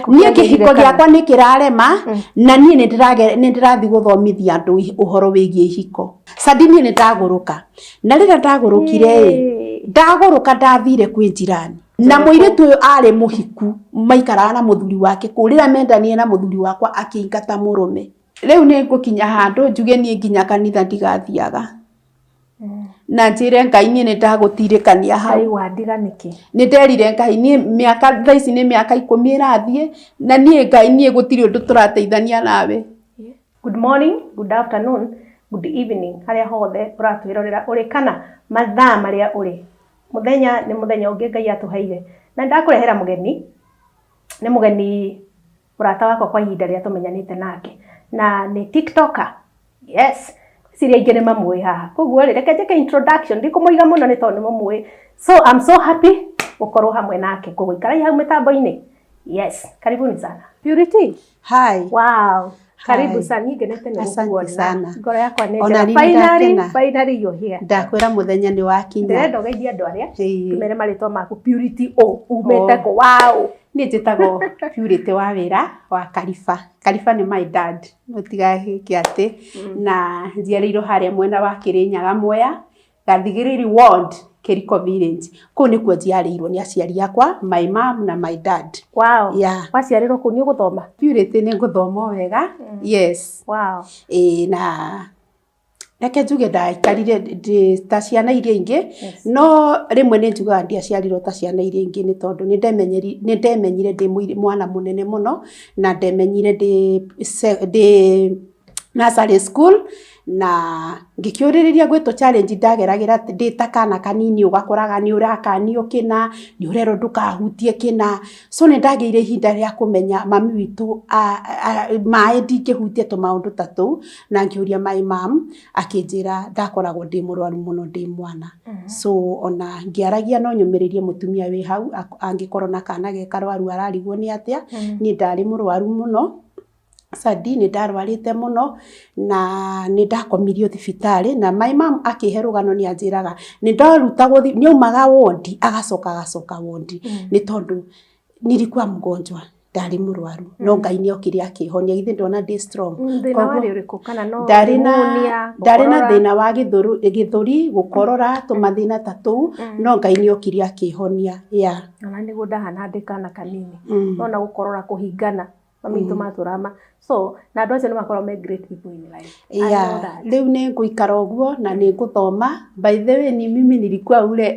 Niä kĩhiko gĩakwa nĩ kĩrarema na niĩ nĩ ndĩrathiĩ gũthomithia andũ ũhoro wĩgiĩ ihiko. Sadi niĩ nĩ ndagũrũka na rĩrĩa ndagũrũkire ndagũrũka ndathire kwĩ njirani na mũirĩtu ũyũ arĩ mũhiku maikaraga na mũthuri wake kũrĩra mendanie na mũthuri wakwa akĩingata mũrũme. Rĩu nĩ ngũkinya handũ njuge niĩ nginya kanitha ndigathiaga na njĩre Ngai niĩ nĩ ndagũtirĩkania hau. Nĩ nderire Ngai niĩ mĩaka thaa ici nĩ mĩaka 10 ĩrathiĩ na niĩ Ngai niĩ gũtirĩ ũndũ tũrateithania nawe. Good morning, good afternoon, good evening. Harĩa hothe ũratwĩrorera ũrĩ kana mathaa marĩa ũrĩ. Mũthenya nĩ mũthenya ũngĩ Ngai atũheire. Na ndakũrehera mũgeni. Nĩ mũgeni mũrata wakwa kwa ihinda rĩrĩa tũmenyanĩte nake. Na nĩ TikToker. Yes. Siria ingĩ nĩ mamũĩ haha. Koguo reke njĩke introduction ndikũmũiga mũno nĩ tondũ nĩmũmũĩ. So I'm so happy gũkorwo hamwe nake kũgũikara hau mĩtambo-inĩ. Yes, karibuni sana. Purity. Hi. Wow. Karibu sana ngenete nĩ asante sana. Ngoro yakwa nĩ njega. Finally you're here. Ndakwĩra mũthenya nĩ wakinya. Ndĩrenda ũgeithie andũ arĩa tumere marĩtwa maku Purity umĩte kũ. Wow. Niĩ njĩtagwo Purity wa wĩra wa Kariba. Kariba nĩ my dad. Mũtigahĩke atĩ na njiarĩirwo harĩa mwena wa Kĩrĩnyaga Mwea Gathigĩrĩri ward Kĩriko village. Kũu nĩkuo njiarĩirwo nĩ aciari akwa, my mom na my dad. Wow. Yeah. Waciarĩrwo kũ nĩ ũgũthoma? Purity nĩ ngũthoma wega. Yes. Wow. Na reke njuge ndaikarire ta ciana iria ingĩ no rĩmwe nĩ njugaga ndiaciarirwo ta ciana iria ingĩ nĩ tondũ nĩ ndemenyire ndĩ mwana mũnene mũno na ndemenyire ndĩ nursery school na ngĩkĩũrĩrĩria gwĩtwo challenge ndageragĩra ndĩ ta kana kanini ũgakoraga nĩ ũrakanio kĩna nĩ ũrerwo ndũkahutie kĩna so nĩ ndagĩire ihinda rĩa kũmenya mami witũ maĩ ndingĩhutia tũmaũndũ ta tũu na ngĩũria my mom akĩnjĩra ndakoragwo ndĩ mũrwaru mũno ndĩ mwana so ona ngĩaragia no nyũmĩrĩrie mũtumia wĩ hau angĩkorwo na kana ge karwaru ararigwo nĩ atĩa niĩ ndarĩ mũrwaru mũno. Sadi nĩ ndarwarĩte mũno na nĩ ndakomirio thibitarĩ na my mom akĩhe rũgano nĩ anjĩraga nĩ ndaruta gũthi nĩ umaga wondi agacoka wondi nĩ tondũ nilikuwa mgonjwa ndarĩ mũrwaru no Ngai nĩ okire akĩhonia ithe ndona ndĩ strong. Thĩna warĩ ũrĩkũ kana no ndarĩ na thĩna wa gĩthũri gũkorora tũmathĩna ta tũu no Ngai nĩ okire akĩhonia. Yeah. Na nĩguo ndahana ndĩ kana kanini no na gũkorora kũhingana mamitũ matũrama so na andũ acio nĩ makorwo me great people in life. Yeah. Rĩu nĩ ngũikara ũguo na nĩ ngũthoma. By the way ni mimi nilikuwa ule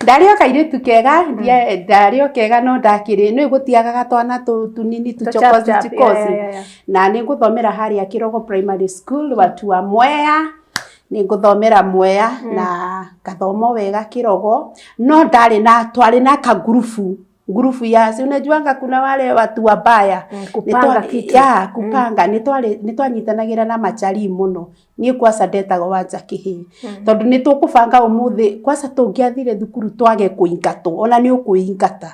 ndarĩo kairĩtu kega ndarĩo kega no ndakĩrĩ nĩ gũtiagaga twana tũnini tũchokozi na nĩ ngũthomera harĩa Kĩrogo primary school watu wa Mwea nĩ ngũthomera Mwea na gathomo wega Kĩrogo no twarĩ na ka grupu ya si unajuanga kuna wale watu wabaya kupanga kitu kupanga nĩ twanyitanagĩra na machari mũno niĩ kwasa ndetagwo wanja kĩhĩ tondũ nĩ tũkũbanga ũmũthĩ kwasa tũngĩathire thukuru twage kũingatwo ona nĩ ũkũingata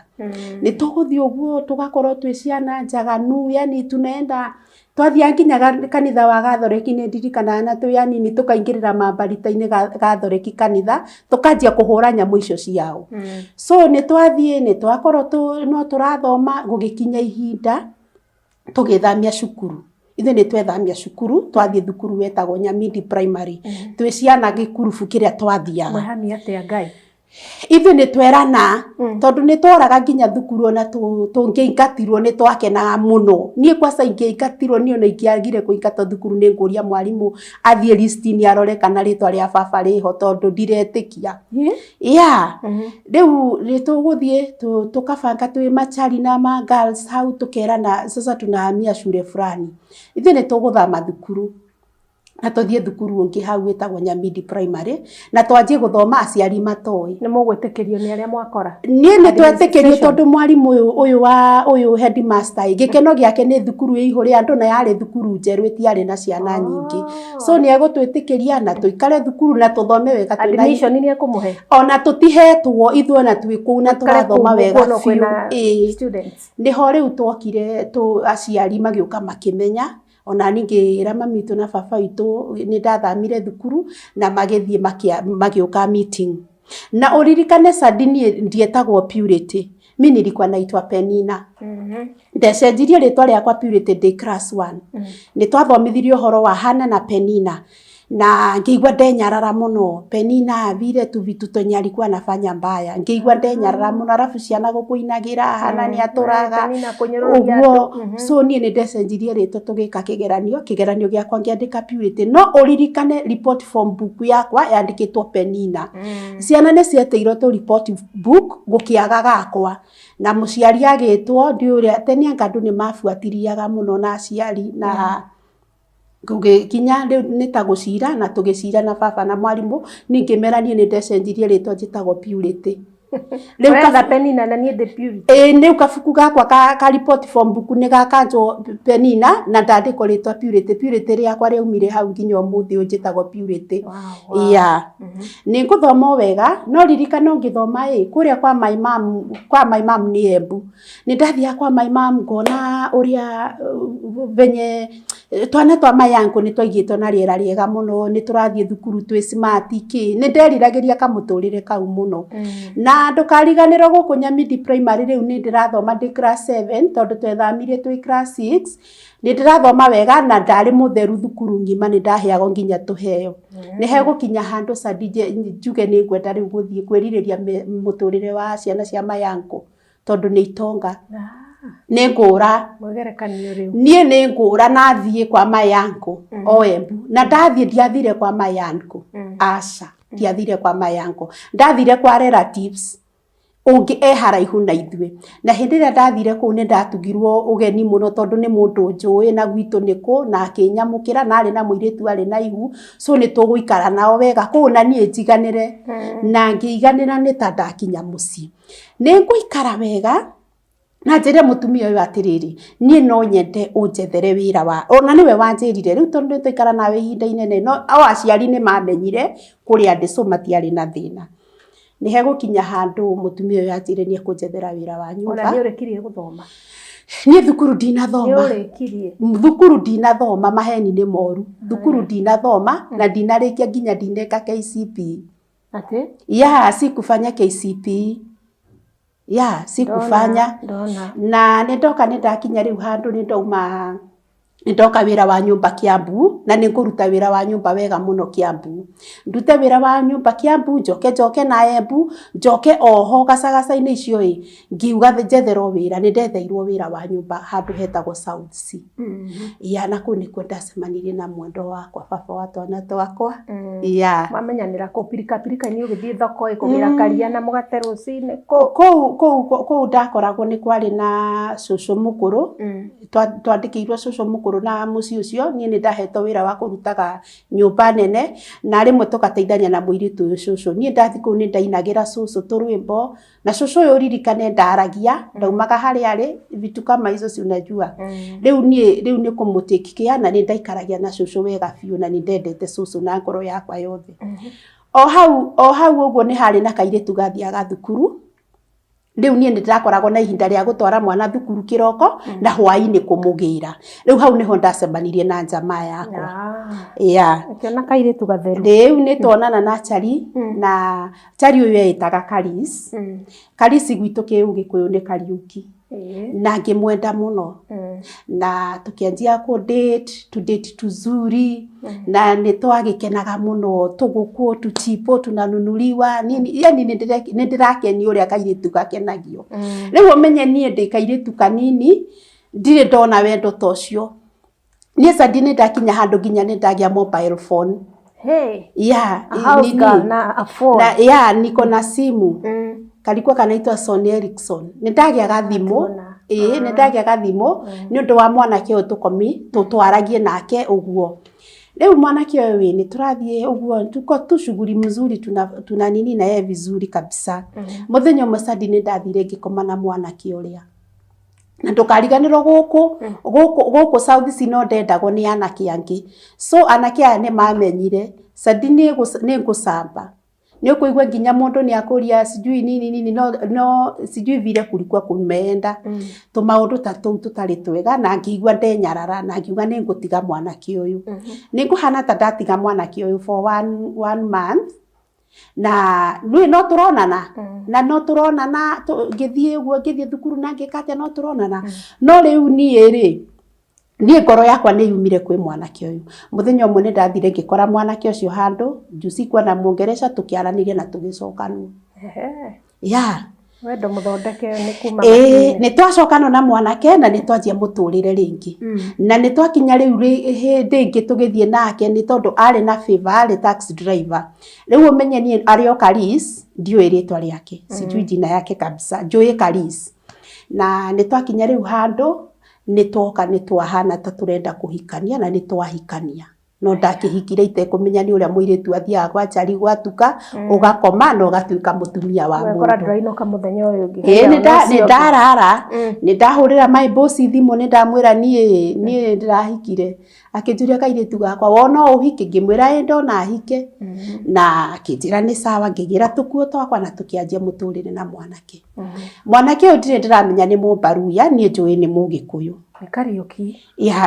nĩ tũgũthiĩ ũguo tũgakorwo twĩ ciana njaganu yani tunaenda twathia nginya kanitha wa Gathoreki nĩ ndirikanaga na tũ yani nĩ tũkaingĩrĩra mambarita-inĩ Gathoreki kanitha tũkanjia kũhũra nyamũ icio ciao so nĩ twathiĩ nĩ twakorwo no tũrathoma gũgĩkinya ihinda tũgĩthamia cukuru ithe nĩ twethamia cukuru twathiĩ thukuru wetagwo Nyamindi primary twĩ ciana gĩkurubu kĩrĩa twathiaga mwahamia atĩa Ngai ithe nĩ twerana tondũ nĩ tworaga nginya thukuru ona tũngĩingatirwo nĩ twakenaga mũno niĩ kwasa ingĩingatirwo niĩ ona ingĩagire kũingata thukuru nĩ ngũria mwarimũ athiĩ list-inĩ arore kana rĩtwa rĩa baba rĩho tondũ ndiretĩkia rĩu nĩ tũgũthiĩ tũkabanga twĩ machari na ma girls hau tũkerana sasa tunahamia shule fulani ithe nĩ tũgũthama thukuru na tuthie thukuru ungi hau wetagwo Nyamindi Primary na twanjie guthoma aciari matoi ni mugwitikirio ni aria mwakora nie ni twetikirio tondu mwarimu uyu headmaster gikeno giake ni thukuru ihuri andu na yari thukuru njeru itiari na ciana nyingi so ni egutwitikiria na tuikare thukuru na tuthome wega twina admission ni ekumuhe ona tutihetwo ithuo na twiku na turathoma wega students ni ho riu twokire aciari magiuka makimenya ona ningira mami itu na baba itu ni ndathamire thukuru na magithie magiuka meeting na uririkane Sadini ndietagwo Purity mimi nilikuwa naitwa Penina ndecenjirie ritwa riakwa Purity day class 1 ni twathomithirio horo wa Hana na Penina na ngeigwa ndenyarara muno Penina vile tu vitu tonya alikuwa anafanya mbaya ngeigwa ndenyarara muno arafu ciana gukuinagira Hana ni aturaga uguo so nie ni ndecenjirie ritwa tugika kigeranio giakwa ngiandika Purity no uririkane report form book yakwa yandikitwo Penina ciana ni cieteirwo tu report book gukiaga gakwa na muciari agitwo ndi uria tenia ngandu ni mafuatiriaga muno na aciari na gugikinya ni ta gucira na tugicira na baba na mwarimu ningimera nie ni ndecenjirie ritwa njitagwo Purity riu ka Penina na nie the Purity ni ukabuku gakwa ka report form book ni gakanjo Penina na ndandiko ritwa Purity riakwa riaumire hau nginya umuthi njitagwo Purity ni nguthoma wega no ririkana ngithoma kuria kwa my mom ni Embu ni ndathia kwa my mom ngona uria venye twana twa mayangu ni twaigitwo na riera riega muno ni turathie thukuru twi smart ki ni nderiragiria kamuturire kau muno na ndukariganirwo guku Nyamindi Primary riu ni ndirathoma ndi class 7 tondu twethamirie twi class 6 ni ndirathoma wega na ndari mutheru thukuru ngima ni ndaheagwo nginya tuheo ni hegukinya handu Sadije njuge ni ngwenda riu guthie kwiririria muturire wa ciana cia mayangu tondu ni itonga ni ngura mugerekanio riu nie ni ngura nathie kwa mayangu o Embu na ndathie ndiathire kwa mayangu aca ndiathire kwa mayangu ndathire kwa relatives ungi haraihu na ithue na hindi ria ndathire ku ni ndatugirwo ugeni muno tondu ni mundu njui na gwitu niku na akinyamukira na ari na muiritu ari na ihu so ni tuguikara nao wega ku na nie njiganire na ngiiganira ni ta ndakinya muci ni nguikara wega na njire mutumia uyu atiriri nie no nyende unjethere wira wa ona niwe wanjirire riu tondu tuikara nawe ihinda inene no aciari ni mamenyire kuria ndi so matiari na thina ni hegukinya handu mutumia uyu atire ni kunjethera wira wa nyumba ona ni urekirie guthoma ni thukuru ndinathoma ni urekirie thukuru ndinathoma maheni ni moru thukuru ndinathoma na ndinarikia nginya ndineka KCPE ate sikufanya KCPE sikufanya na nindoka nindakinya riu handu nindauma nindoka wira wa nyumba Kiambu na ninguruta wira wa nyumba wega muno Kiambu ndute wira wa nyumba Kiambu njoke na Embu njoke oho gacagaca-ini icio ngiuga njetherwo wira ni ndetheirwo wira wa nyumba handu hetagwo South C na ku ni kwenda semanirie na mwendo wakwa baba wa twana twakwa mamenyanira ku pirika ni ugithie thoko ikugira karia na mugate rucine ku ndakoragwo ni kwari na cucu mukuru twandikirwo cucu mukuru na muci ucio nie ni ndahetwo wira wa kurutaga nyumba nene na rimwe tukateithania na muiritu uyu cucu nie ndathi ku ni ndainagira cucu turwimbo na cucu uyu ririkane ndaragia ndaumaga hari ari vitu kama hizo si unajua riu ni kumutikikia na ni ndaikaragia na cucu wega fiu na ni ndendete cucu na ngoro yakwa yothe o hau uguo ni hari na kairitu gathiaga thukuru riu nie ndirakoragwo na ihinda ria gutwara mwana thukuru kiroko na hwaini kumugira riu hau niho ndacemanirie na jamaa yakwa akiona kairitu gatheru riu ni twonana na Chari na Chari uyu etaga Karis gwitu kiu gikuyu ni Kariuki na ngimwenda muno na tukianjia ku date tuzuri na ni twagikenaga muno tuguku tuchipo tunanunuliwa nini yani ni ndirakeni uria kairitu gakenagio riu umenye nie ndi kairitu kanini ndire ndona wendo tocio nie Sadini ndakinya handu nginya ni ndagia mobile phone niko na simu kalikuwa kanaitwa Sony Ericsson nindagiaga thimu nindagiaga thimu ni undu wa mwana kio tukomi tutwaragie nake uguo Leo mwanake wewe ni turathie uguo tuko tu shughuli mzuri tuna nini na yeye vizuri kabisa. Muthenya musadi ni ndathire ngikoma na mwanake uria. Na ndukariganirwo guku South sinodendagwo ni anake angi. So anake aya ni mamenyire sadi ni ngusamba. Ni ukuigwa nginya mundu ni akuria sijui nini no sijui vile kulikuwa kumeenda. Tumaundu ta tou tutari twega na ngigwa ndenyarara na ngiuga ni ngutiga mwanake uyu. Ni nguhana ta ndatiga mwanake uyu for one month. Na no turonana na no turonana ngithie thukuru na ngikate no turonana no riu nie ngoro yakwa ni yumire kwi mwanake uyu. Muthenya umwe ni ndathire ngikora mwanake ucio handu juici kwa na Muongeresha tukiaranirie na tugicokanu. Wendo muthondeke ni kuma ni twacokana na mwanake na ni twanjia muturire ringi. Na ni twakinya riu ringi tugithie nake ni tondu ari na favor ari taxi driver. Riu umenye ni ari o Karis ndiyo ritwa riake. Sijui jina yake kabisa. Joy Karis. Na ni twakinya riu handu ni twahana ta turenda kuhikania na ni twahikania. No ndakihikire itekumenya ni uria muiritu athiaga kwa chari gwatuka ugakoma no gatuika mutumia wa mundu. Wekora ndirainoka muthenya uyu ngi. Ni ndarara ni ndahurira my boss thimu ni ndamwira nie ndirahikire. Akinjuria kairitu gakwa wona uhike ngimwira ndona ahike. Na akinjira ni sawa ngigira tukuo twakwa na tukianjia muturire na mwanake. Mwanake uyu ndiramenya ni Mumbaruya nie njui ni Mugikuyu. Ni Kariuki.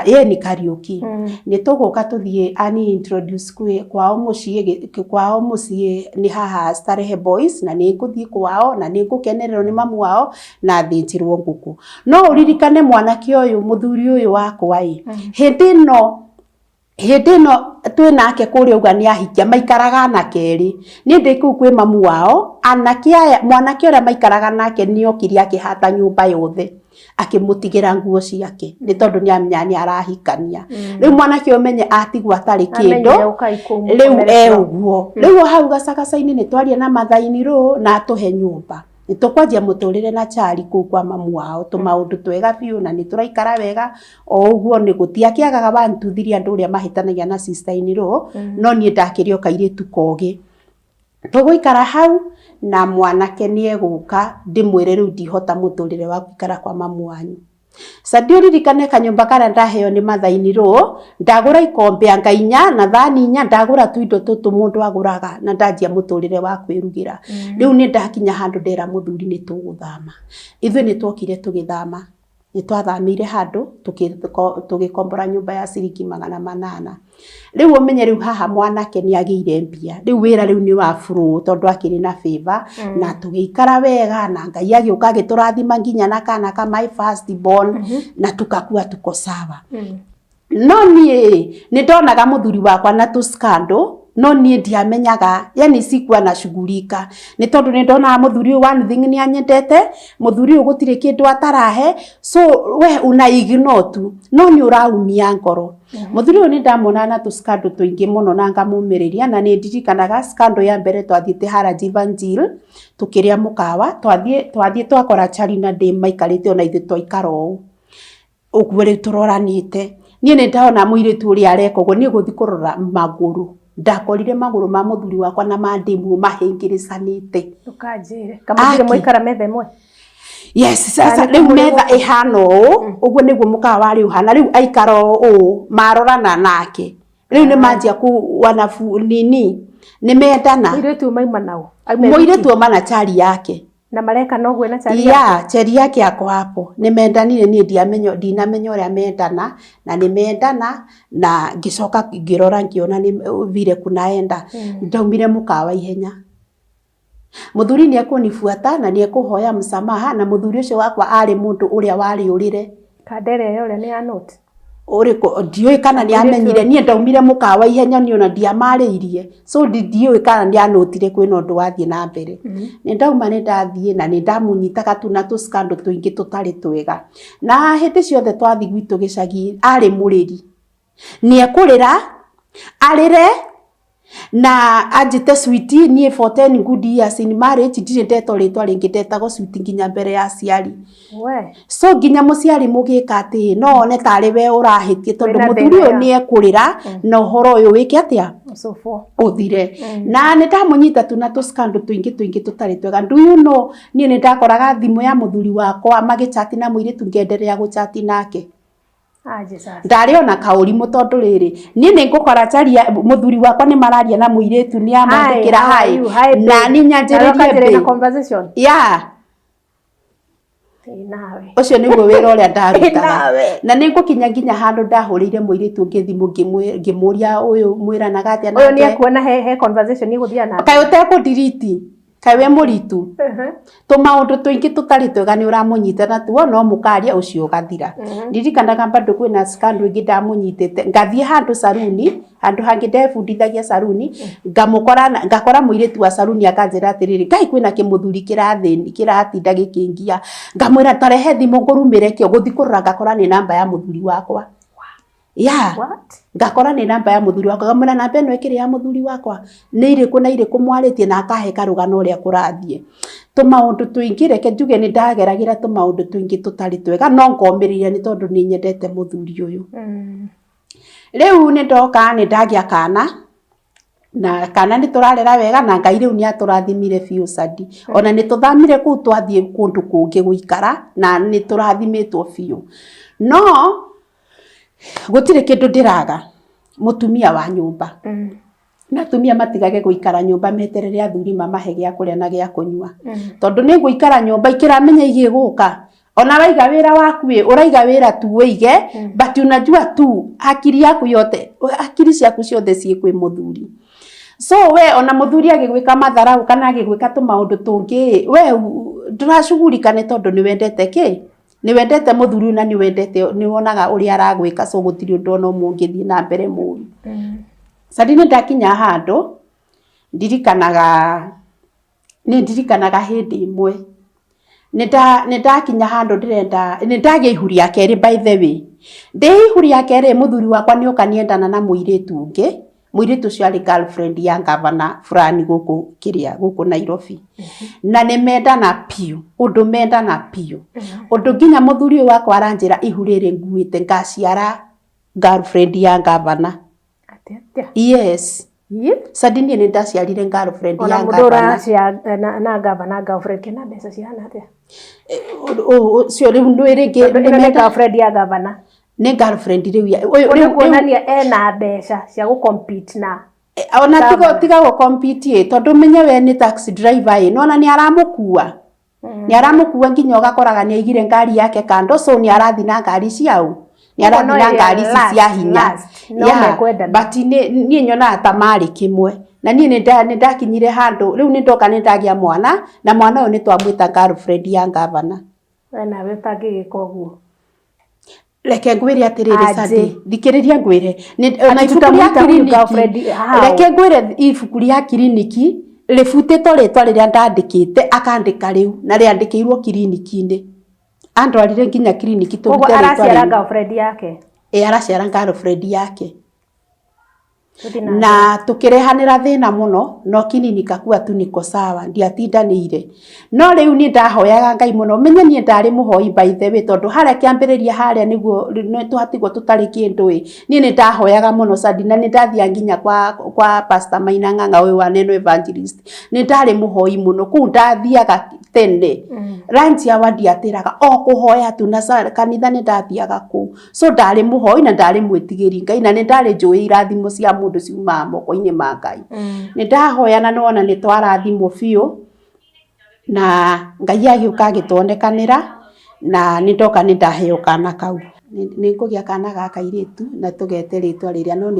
Ye ni Kariuki. Ni tuguka tuthie ani introduce kwao mucie ni haha Starehe Boys na ni nguthie kwao na ni ngukenererwo ni mamu wao na thinjirwo nguku. No uririkane mwanake uyu muthuri uyu wakwa hindi no twinake kuri uga ni ahikia maikaraga na keri ni ndiku kwi mamu wao anake aya mwanake uria maikaraga nake ni okiria akihata nyumba yothe akimutigira nguo ciake ni tondu ni amenya ni arahikania. Riu mwanake umenye atigwa atari kindu riu uguo riu hau gacagacaini ni twaria na mathaini ru na atuhe nyumba ni tukwanjia muturire na chari kuu kwa mamu wao tumaundu twega biu na ni turaikara wega o uguo ni gutiakiagaga bantuthiria andu uria mahitanagia na sister ini ru no ni ndakirio kairitu kogi tuguikara hau na mwanake ni eguka ndimwire riu ndihota muturire wa kuikara kwa mamu wanyu. Sadi uririkane kanyumba karia ndaheo ni mathaini ru ndagura ikombe anga 4 na thani 4 ndagura tuindo tutu mundu aguraga na ndanjia muturire wa kwirugira. Riu ni ndakinya handu ndera muthuri ni tuguthama. Ithu ni twokire tugithama. Ni twathamire handu tugikombora nyumba ya ciringi 800. Riu umenye riu haha mwanake ni agiire mbia. Riu wira riu ni wa flow tondu akiri na favor na tugiikara wega na Ngai agiuka agiturathima nginya na kana ka my first born na tukakua tuko sawa. No ni ndonaga muthuri wakwa na tuskando no ni ndiamenyaga yani sikuwa na shughulika ni tondu ni ndona muthuri one thing ni anyendete muthuri gutire kindu atarahe so we una ignore tu no ni uraumia ngoro. Muthuri ni ndamona na tuskando tuingi muno na ngamumiriria na ni ndirikanaga skando ya mbere twathiite hara Jivanjil tukiria mukawa twathie twakora chari na ndi maikarite ona ithu twaikara ou uguo ri turoranite ni ndaona muiritu uri arekogwo ni guthi kurora maguru ndakorire maguru ma muthuri wakwa na mandimu mahingirisanite tukanjire kamujire muikara metha imwe. Yes sasa riu metha ihano uguo niguo mukawa wari uhana riu aikaro marorana nake riu ni manjia ku wanafu nini ni mendana muiritu maima nao muiritu mana chari yake na mareka no gwe na chari yake chari yake yako hapo ni mendanire ni ndinamenya uria mendana na ni mendana na ngicoka ngirora ngiona ni vile kunaenda ndaumire mukawa ihenya. Muthuri ni akunifuata na ni ekuhoya msamaha na muthuri ucio wakwa ari mundu uria wari urire kadere yole ni a note uriko ndioi kana ni amenyire ni ndaumire mukawa ihenya ni ona ndiamariirie so ndioi kana ni anotire kwina undu wathie na mbere. Ni ndauma ni ndathie na ni ndamunyitaga tu na tuskando tuingi tutari twega na hete ciothe twathi gwitu gicagi ari muriri ni ekurira arire na anjite sweetie nie 14 good years in marriage ndire ndeto ritwa ringi ndetagwo sweetie nginya mbere ya ciari we so nginya muciari mugika ati no one tari we urahitie tondu muthuri uyu ni ekurira na uhoro uyu wiki atia so uthire na ni ndamunyita tu na tuskando twingi tutari twega do you know nie ni ndakoraga thimu ya muthuri wakwa magichati na muiri tungenderea guchati nake ndari ona kaurimu tondu riri nie ni ngukora charia muthuri wakwa ni mararia na muiritu ni amandikira hai na ni nyanjiririe conversation nawe ucio niguo wira uria ndarutaga na ningukinya nginya handu ndahurire muiritu ngithimu ngimuria uyu mwiranaga atia uyu ni akuona he conversation ni guthia na kai uteko delete kai we muritu tumaundu twingi tutari twega ni uramunyita na tuo no mukaria ucio gathira ndirikanaga bado kwina scandal ingi ndamunyitite ngathie handu saruni handu hangi ndebundithagia saruni ngakora muiritu wa saruni akanjira atiriri ngai kwina kimuthuri kiratinda gikingia ngamwira tarehe thimu ngurumire kio guthikurura ngakora ni namba ya muthuri wakwa ngakora ni namba ya muthuri wakwa ngamwira namba ino ikiri ya muthuri wakwa ni iriku na iriku mwaritie na akahe karugano uria kurathie tumaundu twingi reke njuge ni ndageragira tumaundu twingi tutari twega no ngomiriria ni tondu ni nyendete muthuri uyu riu ni ndoka ni ndagia kana na kana ni turarera wega na ngai riu ni aturathimire biu sadi ona ni tuthamire ku twathie kundu kungi guikara na ni turathimitwo biu no gutire kindu ndiraga mutumia wa nyumba na tumia matigage guikara nyumba meterere athuri mamahe gia kuria na gia kunyua tondu ni guikara nyumba ikiramenya igiguka ona waiga wira waku uraiga wira tu wige but unajua tu akili yaku yote akili ciaku ciothe cie kwi muthuri so we ona muthuri agigwika matharau kana agigwika tumaundu tungi we nduracugurikane tondu ni wendete ki ni wendete muthuri na ni wendete ni wonaga uri aragwika so gutiri undu no mungithie na mbere muru sadini ndakinya handu ndirikanaga hindi imwe ndakinya handu ndirenda ndagia ihuri ya keri by the way ihuri ya keri muthuri wakwa ni ukaniendana na muiritu ungi muiritu cio ari girlfriend ya gavana fulani guku Nairobi na ni mendana piu undu undu nginya muthuri wakwa aranjira ihurire nguite ngaciara girlfriend ya gavana yes sadini ni ndaciarire girlfriend ya gavana na gavana girlfriend kina mbeca ciana atia cio riu ndirigi ni girlfriend ya gavana ni girlfriend riu uyu kuonania ena mbeca cia gu compete na ona tiga gu compete tondu menye we ni taxi driver nona ni aramukua ni aramukua nginya ugakoraga ni aigire ngari yake kando so ni arathi na ngari ciao ni arathi na ngari cia hinya but ni nyona ta mari kimwe na ni ndakinyire handu riu ni ndoka ni ndagia mwana na mwana uyu ni twamwita girlfriend ya gavana na we tangigika uguo reke ngwire atiriri sadi thikiriria ngwire ona ibuku ria kiriniki reke ngwire ibuku ria kiriniki rifutito ritwa riria ndandikite akandika riu na riandikirwo kiriniki-ini andwarire nginya kiriniki turute ritwa araciara girlfriend yake araciara girlfriend yake na tukirehanira thina muno no kinini kakua tu niko sawa ndiatindanire no riu ni ndahoyaga ngai muno menye ni ndari muhoi by the way tondu haria kiambiriria haria niguo tuhatigwo tutari kindu ni ndahoyaga muno sadi na ni ndathia nginya kwa pastor Maina Ng'ang'a uyu wa Neno Evangelist ni ndari muhoi muno ku ndathiaga tene ranchi awa ndiatiraga o kuhoya tu na kanitha ni ndathiaga ku so ndari muhoi na ndari mwitigiri ngai na ni ndari njui irathimo cia mundu ciuma moko-ini ma ngai ni ndahoya na nona ni twarathimo biu na ngai agiuka agitonekanira na ni ndoka ni ndaheo kana kau ni kugia kana gaka iritu na tugete ritwa riria no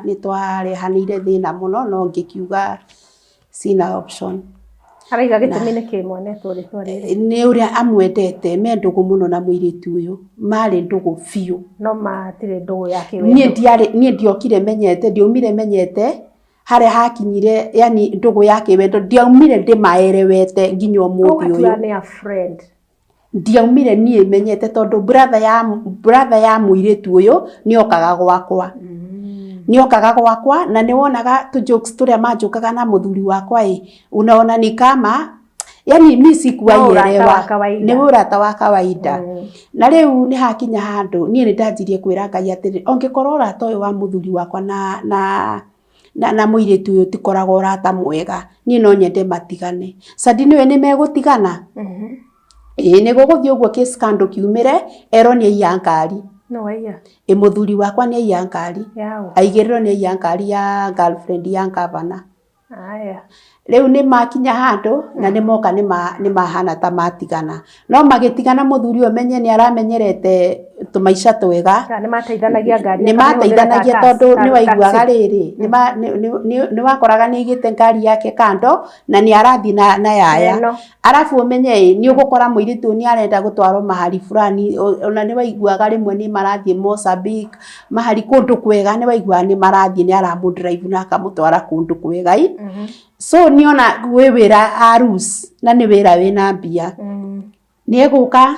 ni twarehanire thina muno no ngikiuga sina option araiga gitumi ni kimone ritwa riri ni uria amwendete me ndugu muno na muiritu uyu mari ndugu biu no matire ndugu yake wendo nie ndiokire menyete ndiumire menyete haria hakinyire yani ndugu yake wendo ndiaumire ndimaerewete nginya umuthi uyu ni a friend ndiaumire nie menyete tondu brother ya muiritu uyu ni okaga gwakwa niokaga gwakwa na niwonaga tu jokes turia majokaga na muthuri wakwa unaona ni kama yani mimi sikuwaelewa ni urata wa kawaida na riu ni hakinya handu nie ni ndanjirie kwira Ngai atiri ongikorwo urata uyu wa muthuri wakwa na muiritu uyu tikoragwo urata mwega nie no nyende matigane Sadi niwe ni megutigana ni guguthii uguo case kando kiumire ero ni iyankari no waiya muthuri wakwa ni iyankari aigiriro ni iyankari ya girlfriend ya Gavana aya riu ni makinya handu na ni moka ni mahana ta matigana no magitigana muthuri uyu menye ni aramenyerete tumaisha twega ni mateithanagia ngari ni mateithanagia tondu ni waiguaga riri ni wakoraga ni igite ngari yake kando na ni arathi na yaya arafu umenye ni ugukora muiritu ni arenda gutwarwo mahali fulani ona ni waiguaga rimwe ni marathie Mozambique mahali kundu kwega ni waiguaga ni marathie ni aramu drive na akamutwara kundu kwega so niona we wira arus na ni wira wina mbia ni eguka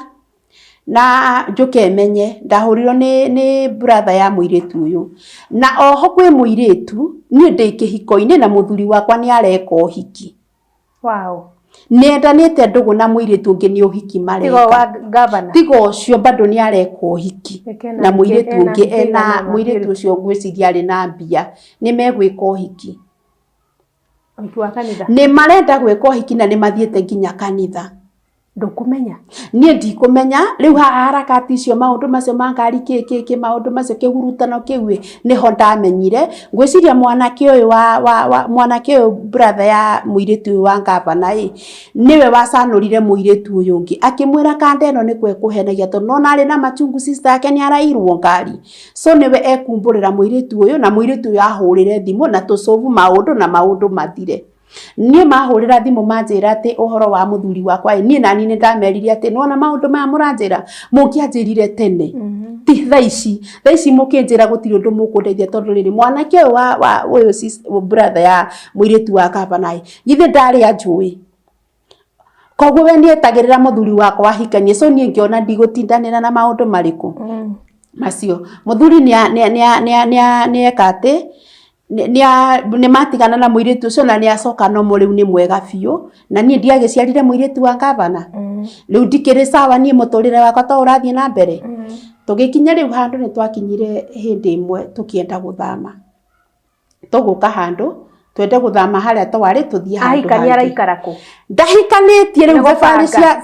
na njuke menye ndahurirwo ni brother ya muiritu uyu na oho kwi muiritu ni ndi kihiko-ini na muthuri wakwa ni areka uhiki wow nendanite ndugu na muiritu ungi ni uhiki mareka tigo wa Gavana tigo ucio bado ni areka uhiki na muiritu ungi ena muiritu ucio ngwiciria ari na mbia ni megwika uhiki ni marenda gwika uhiki na ni mathiete nginya kanitha ndukumenya nie ndikumenya riu harakati icio maundu macio mangari ki maundu macio kihurutano kiwe niho ndamenyire ngwiciria mwanake uyu wa mwanake uyu brother ya muiritu wa Gavana niwe wacanurire muiritu uyu ungi akimwira kanda eno ni kwe kuhenagia tondu no nari na machungu sister yake ni arairwo ngari so niwe ekumburira muiritu uyu na muiritu uyu ahurire thimu na tucovu maundu na maundu mathire nie mahurira thimu manjira ati uhoro wa muthuri wakwa nie nani ni ndameririe ati nona maundu maya muranjira mukianjirire tene ti thaici mukinjira gutiri undu mukundeithia tondu riri mwanake wa uyu brother ya muiritu wa Gavana githe ndari ajui koguo we nietagirira muthuri wakwa ahikanie so nie ngiona ndigutindanira na maundu mariku macio muthuri ni ekate ni matigana na muiritu ucio na ni acoka no muri ni mwega biu na nie ndiagiciarire muiritu wa Gavana riu ndikiri sawa nie muturire wakwa ta urathie na mbere tugikinya riu handu ni twakinyire hindi imwe tukienda guthama tuguka handu twende guthama haria twari tuthie handu ahikania araikara ku ndahikanitie riu thabari cia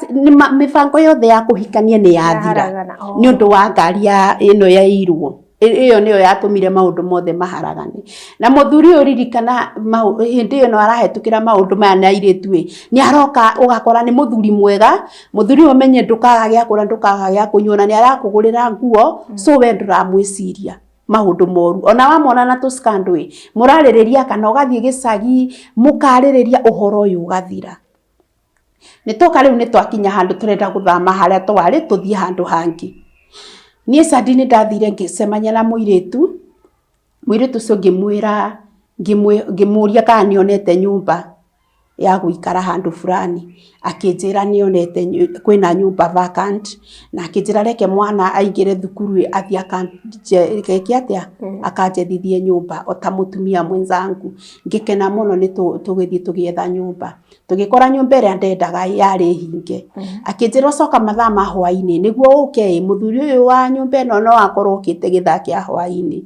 mibango yothe ya kuhikania ni yathira ni undu wa ngari ino ya irwo iyo niyo yatumire maundu mothe maharagane na muthuri uririkana hindi iyo no arahetukira maundu maya na iritu ni aroka ugakora ni muthuri mwega muthuri umenye ndukaga gya kura ndukaga gya kunyona ni arakugurira nguo so we nduramwiciria maundu moru ona wamona na tuskando muraririria kana ugathie gicagi mukaririria uhoro uyu ugathira ni toka riu ni twakinya handu turenda guthama haria twari tuthie handu hangi nie Sadi ni ndathire ngicemanya na muiritu ucio ngimuria kana nionete nyumba ya guikara handu fulani akinjira nionete kwina nyumba vacant na akinjira reke mwana aingire thukuru athie akanjethithie akanjethithie nyumba ota mutumia mwenzangu ngikena muno ni tugithie tugietha nyumba tugikora nyumba iria ndendaga yari hinge akinjira coka mathaa ma hwaini niguo uke muthuri uyu wa nyumba eno no akorwo ukite githaki ya hwaini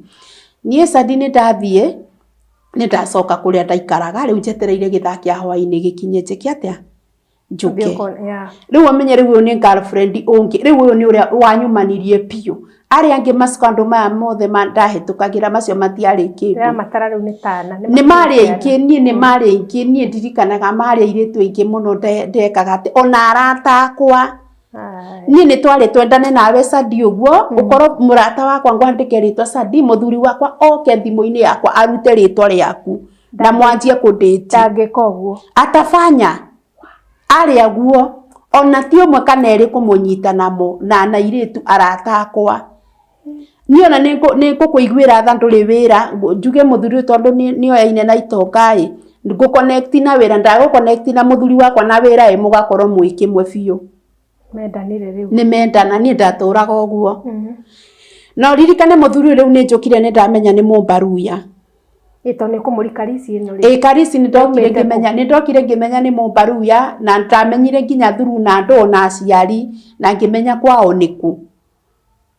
nie Sadi ni ndathie ni ndacoka kuria ndaikaraga riu njetereire githaki ya hwaini gikinye njike atia njuke riu amenye riu ni girlfriend ungi riu uyu ni uria wanyumanirie piu ari ange maskando maya mothe mandahitukagira macio matiari kindu ya matara riu ni tana ni mari aingi nie ndirikanaga mari airitu aingi muno ndekaga ati ona aratakwa nie ni twari twendane nawe Sadi uguo ukorwo murata wakwa ngwandike ritwa Sadi muthuri wakwa oke thimu-ini yakwa arute ritwa riaku na mwanjie kudate tangikoguo atafanya ari aguo ona ti umwe kana eri kumunyita namo na iritu aratakwa niona niko kuiguira tha nduri wira njuge muthuri tondu ni oyaine na itonga ngo connect na wira ndago connect na muthuri wakwa na wira mugakorwo mwiki mwe biu mendanire riu ni mendana ni ndaturaga uguo no ririkane muthuri riu ni njukire ni ndamenya ni Mumbaruya ito ni kumuri Karisi ino ri Karisi ni ndokire ngimenya ni Mumbaruya na ndamenyire nginya thuru na ndo na aciari na ngimenya kwao niku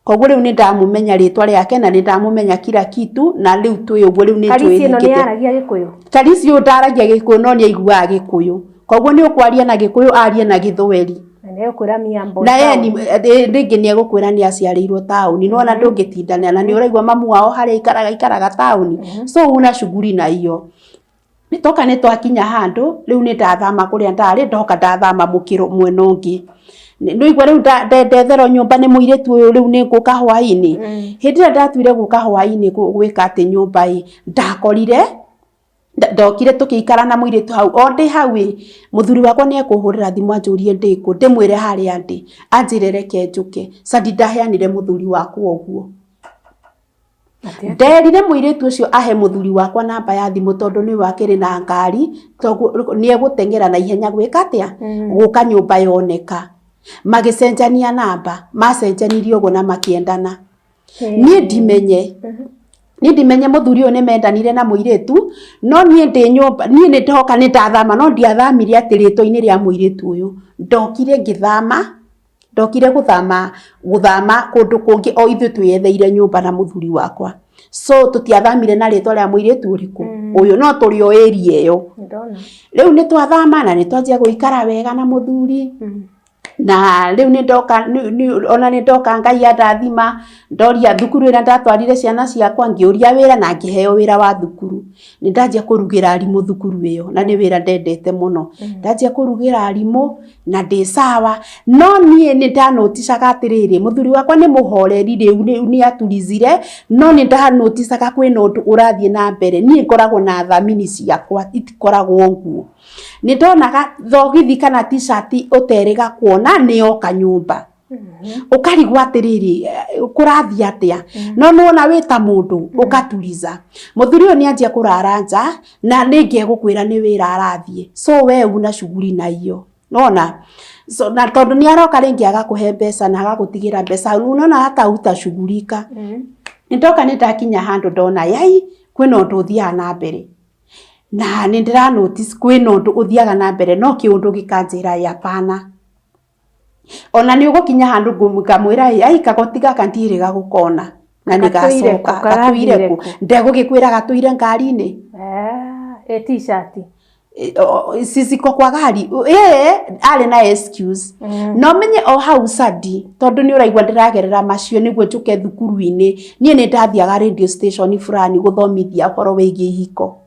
koguo riu ni ndamumenya ritwa riake na ni ndamumenya kila kitu na riu twi uguo riu ni Karisi ino ni aragia Gikuyu Karisi yu ndaragia Gikuyu no ni aiguaga Gikuyu koguo ni ukwaria na Gikuyu arie na Githweri na ukwira miambo na yeye ringi ni egukwira ni aciarirwo tauni no na ndungitindana na ni uraigwa mamu wao haria ikaraga tauni so una shughuli na hiyo nitoka ni twakinya handu riu ni ndathama kuria ndari ndoka ndathama mukiro mwena ungi no igwa riu ndethero nyumba ni muiretu uyu riu ni nguka hwaini hindi ndatwire guka hwaini gwika ati nyumba ndakorire ndokire tukikara na muiretu hau onde hau muthuri wakwa ni ekuhurira thimu anjurie ndiku ndimwire hari andi anjirereke njuke sadi ndaheanire muthuri wakwa uguo nderire muiretu ucio ahe muthuri wakwa namba ya thimu tondu ni wakire na ngari toguo ni egutengera na ihenya gwika atia guka nyumba yoneka magicenjania namba macenjanirie uguo na makiendana nie ndimenye muthuri uyu ni mendanire na muiretu no nie ndi nyumba nie ni ndoka ni ndathama no ndiathamire ati ritwa-ini ria muiretu uyu ndokire guthama kundu kungi o ithu twetheire nyumba na muthuri wakwa so tutiathamire na ritwa ria muiretu uriku uyu no turi o area iyo riu ni twathama na ni twanjia guikara wega na muthuri na riu ni ndoka ngai andathima ndoria thukuru ira ndatwarire ciana ciakwa ngiuria wira na ngiheo wira wa thukuru ni ndanjia kurugira arimu thukuru iyo na ni wira ndendete muno ndanjia kurugira arimu na ndi sawa no nie ni ndanoticaga atiriri muthuri wakwa ni muhoreri riu ni aturizire no ni ndanoticaga kwina undu urathie na mbere nie ngoragwo na thamini ciakwa itikoragwo nguo ni ndonaga thogithi kana t-shirt uteriga kuona ni oka nyumba ukarigwa atiriri kurathi atia no nona wita mundu ukaturiza muthuri uyu ni anjia kurara nja na ninge gukwira ni wira arathie so we una shughuli na hiyo nona so na tondu ni aroka ringi agakuhe mbeca na agagutigira mbeca nona hata utashughulika nitoka nitakinya handu ndona yai kwina undu uthia na mbere na ni ndira notice kwina undu uthiaga na mbere no kiundu gikanjira ya pana ona ni ugukinya handu ngamwira ai kagoti gaka ndire gagukona na ni gacoka gatuire ku ndegugikwira gatuire ngari-ini t-shirt sisiko kwa gari ari na excuse no menye o hau sadi tondu ni uraigwa ndiragerera macio niguo njuke thukuru-ini nie ni ndathiaga radio station fulani guthomithia horo wigie ihiko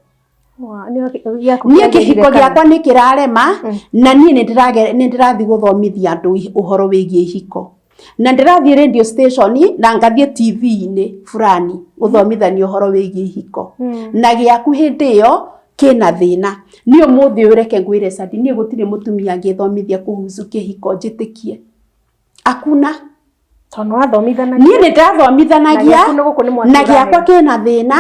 nie kihiko giakwa ni kirarema na nie ni ndirathi guthomithia andu uhoro wigie ihiko na ndirathi radio station na ngathie TV-ini fulani guthomithania uhoro wigie ihiko na giaku hindi iyo kina thina ni umuthi ureke ngwire sadi nie gutire mutumia ngithomithia kuhusu kihiko njitikie akuna tono athomithanagia nie ni ndathomithanagia na giakwa kina thina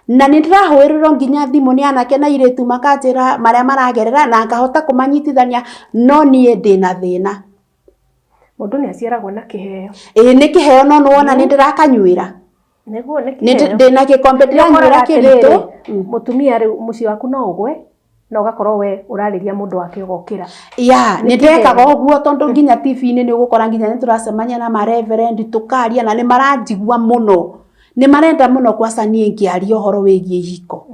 na ni ndirahwirirwo nginya thimu ni anake na iretu makanjira maria maragerera na ngahota kumanyitithania no nie ndina thina mundu ni aciaragwo na kiheo ni kiheo no wona ni ndirakanywira neguo ni kiheo ndina gikombe ndiranywira kiritu mutumia riu muci waku no ugwe na ugakorwo we urariria mundu wake ugokira ni ndekaga uguo tondu nginya TV-ini ni ugukora nginya ni turacemania na ma reverend tukaria na ni maranjigua muno ni marenda muno kwasa nie ngiaria uhoro wigie ihiko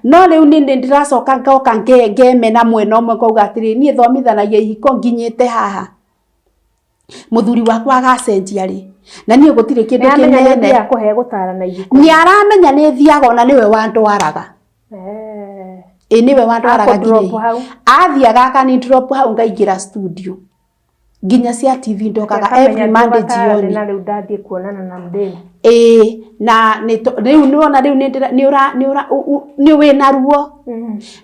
no riu ni ndiracoka ngoka ngemena mwena umwe kauga atiri nie thomithanagia ihiko nginyite haha muthuri wakwa agacenjia ri na nie gutire kindu kinene akuhe gutara na ihiko ni aramenya ni thiaga ona niwe wandwaraga niwe wandwaraga nginya athiaga akani drop hau ngaingira studio nginya cia TV ndokaga every Monday jioni na riu ndathie kuonana na mdeni na riu niona riu ni wina ruo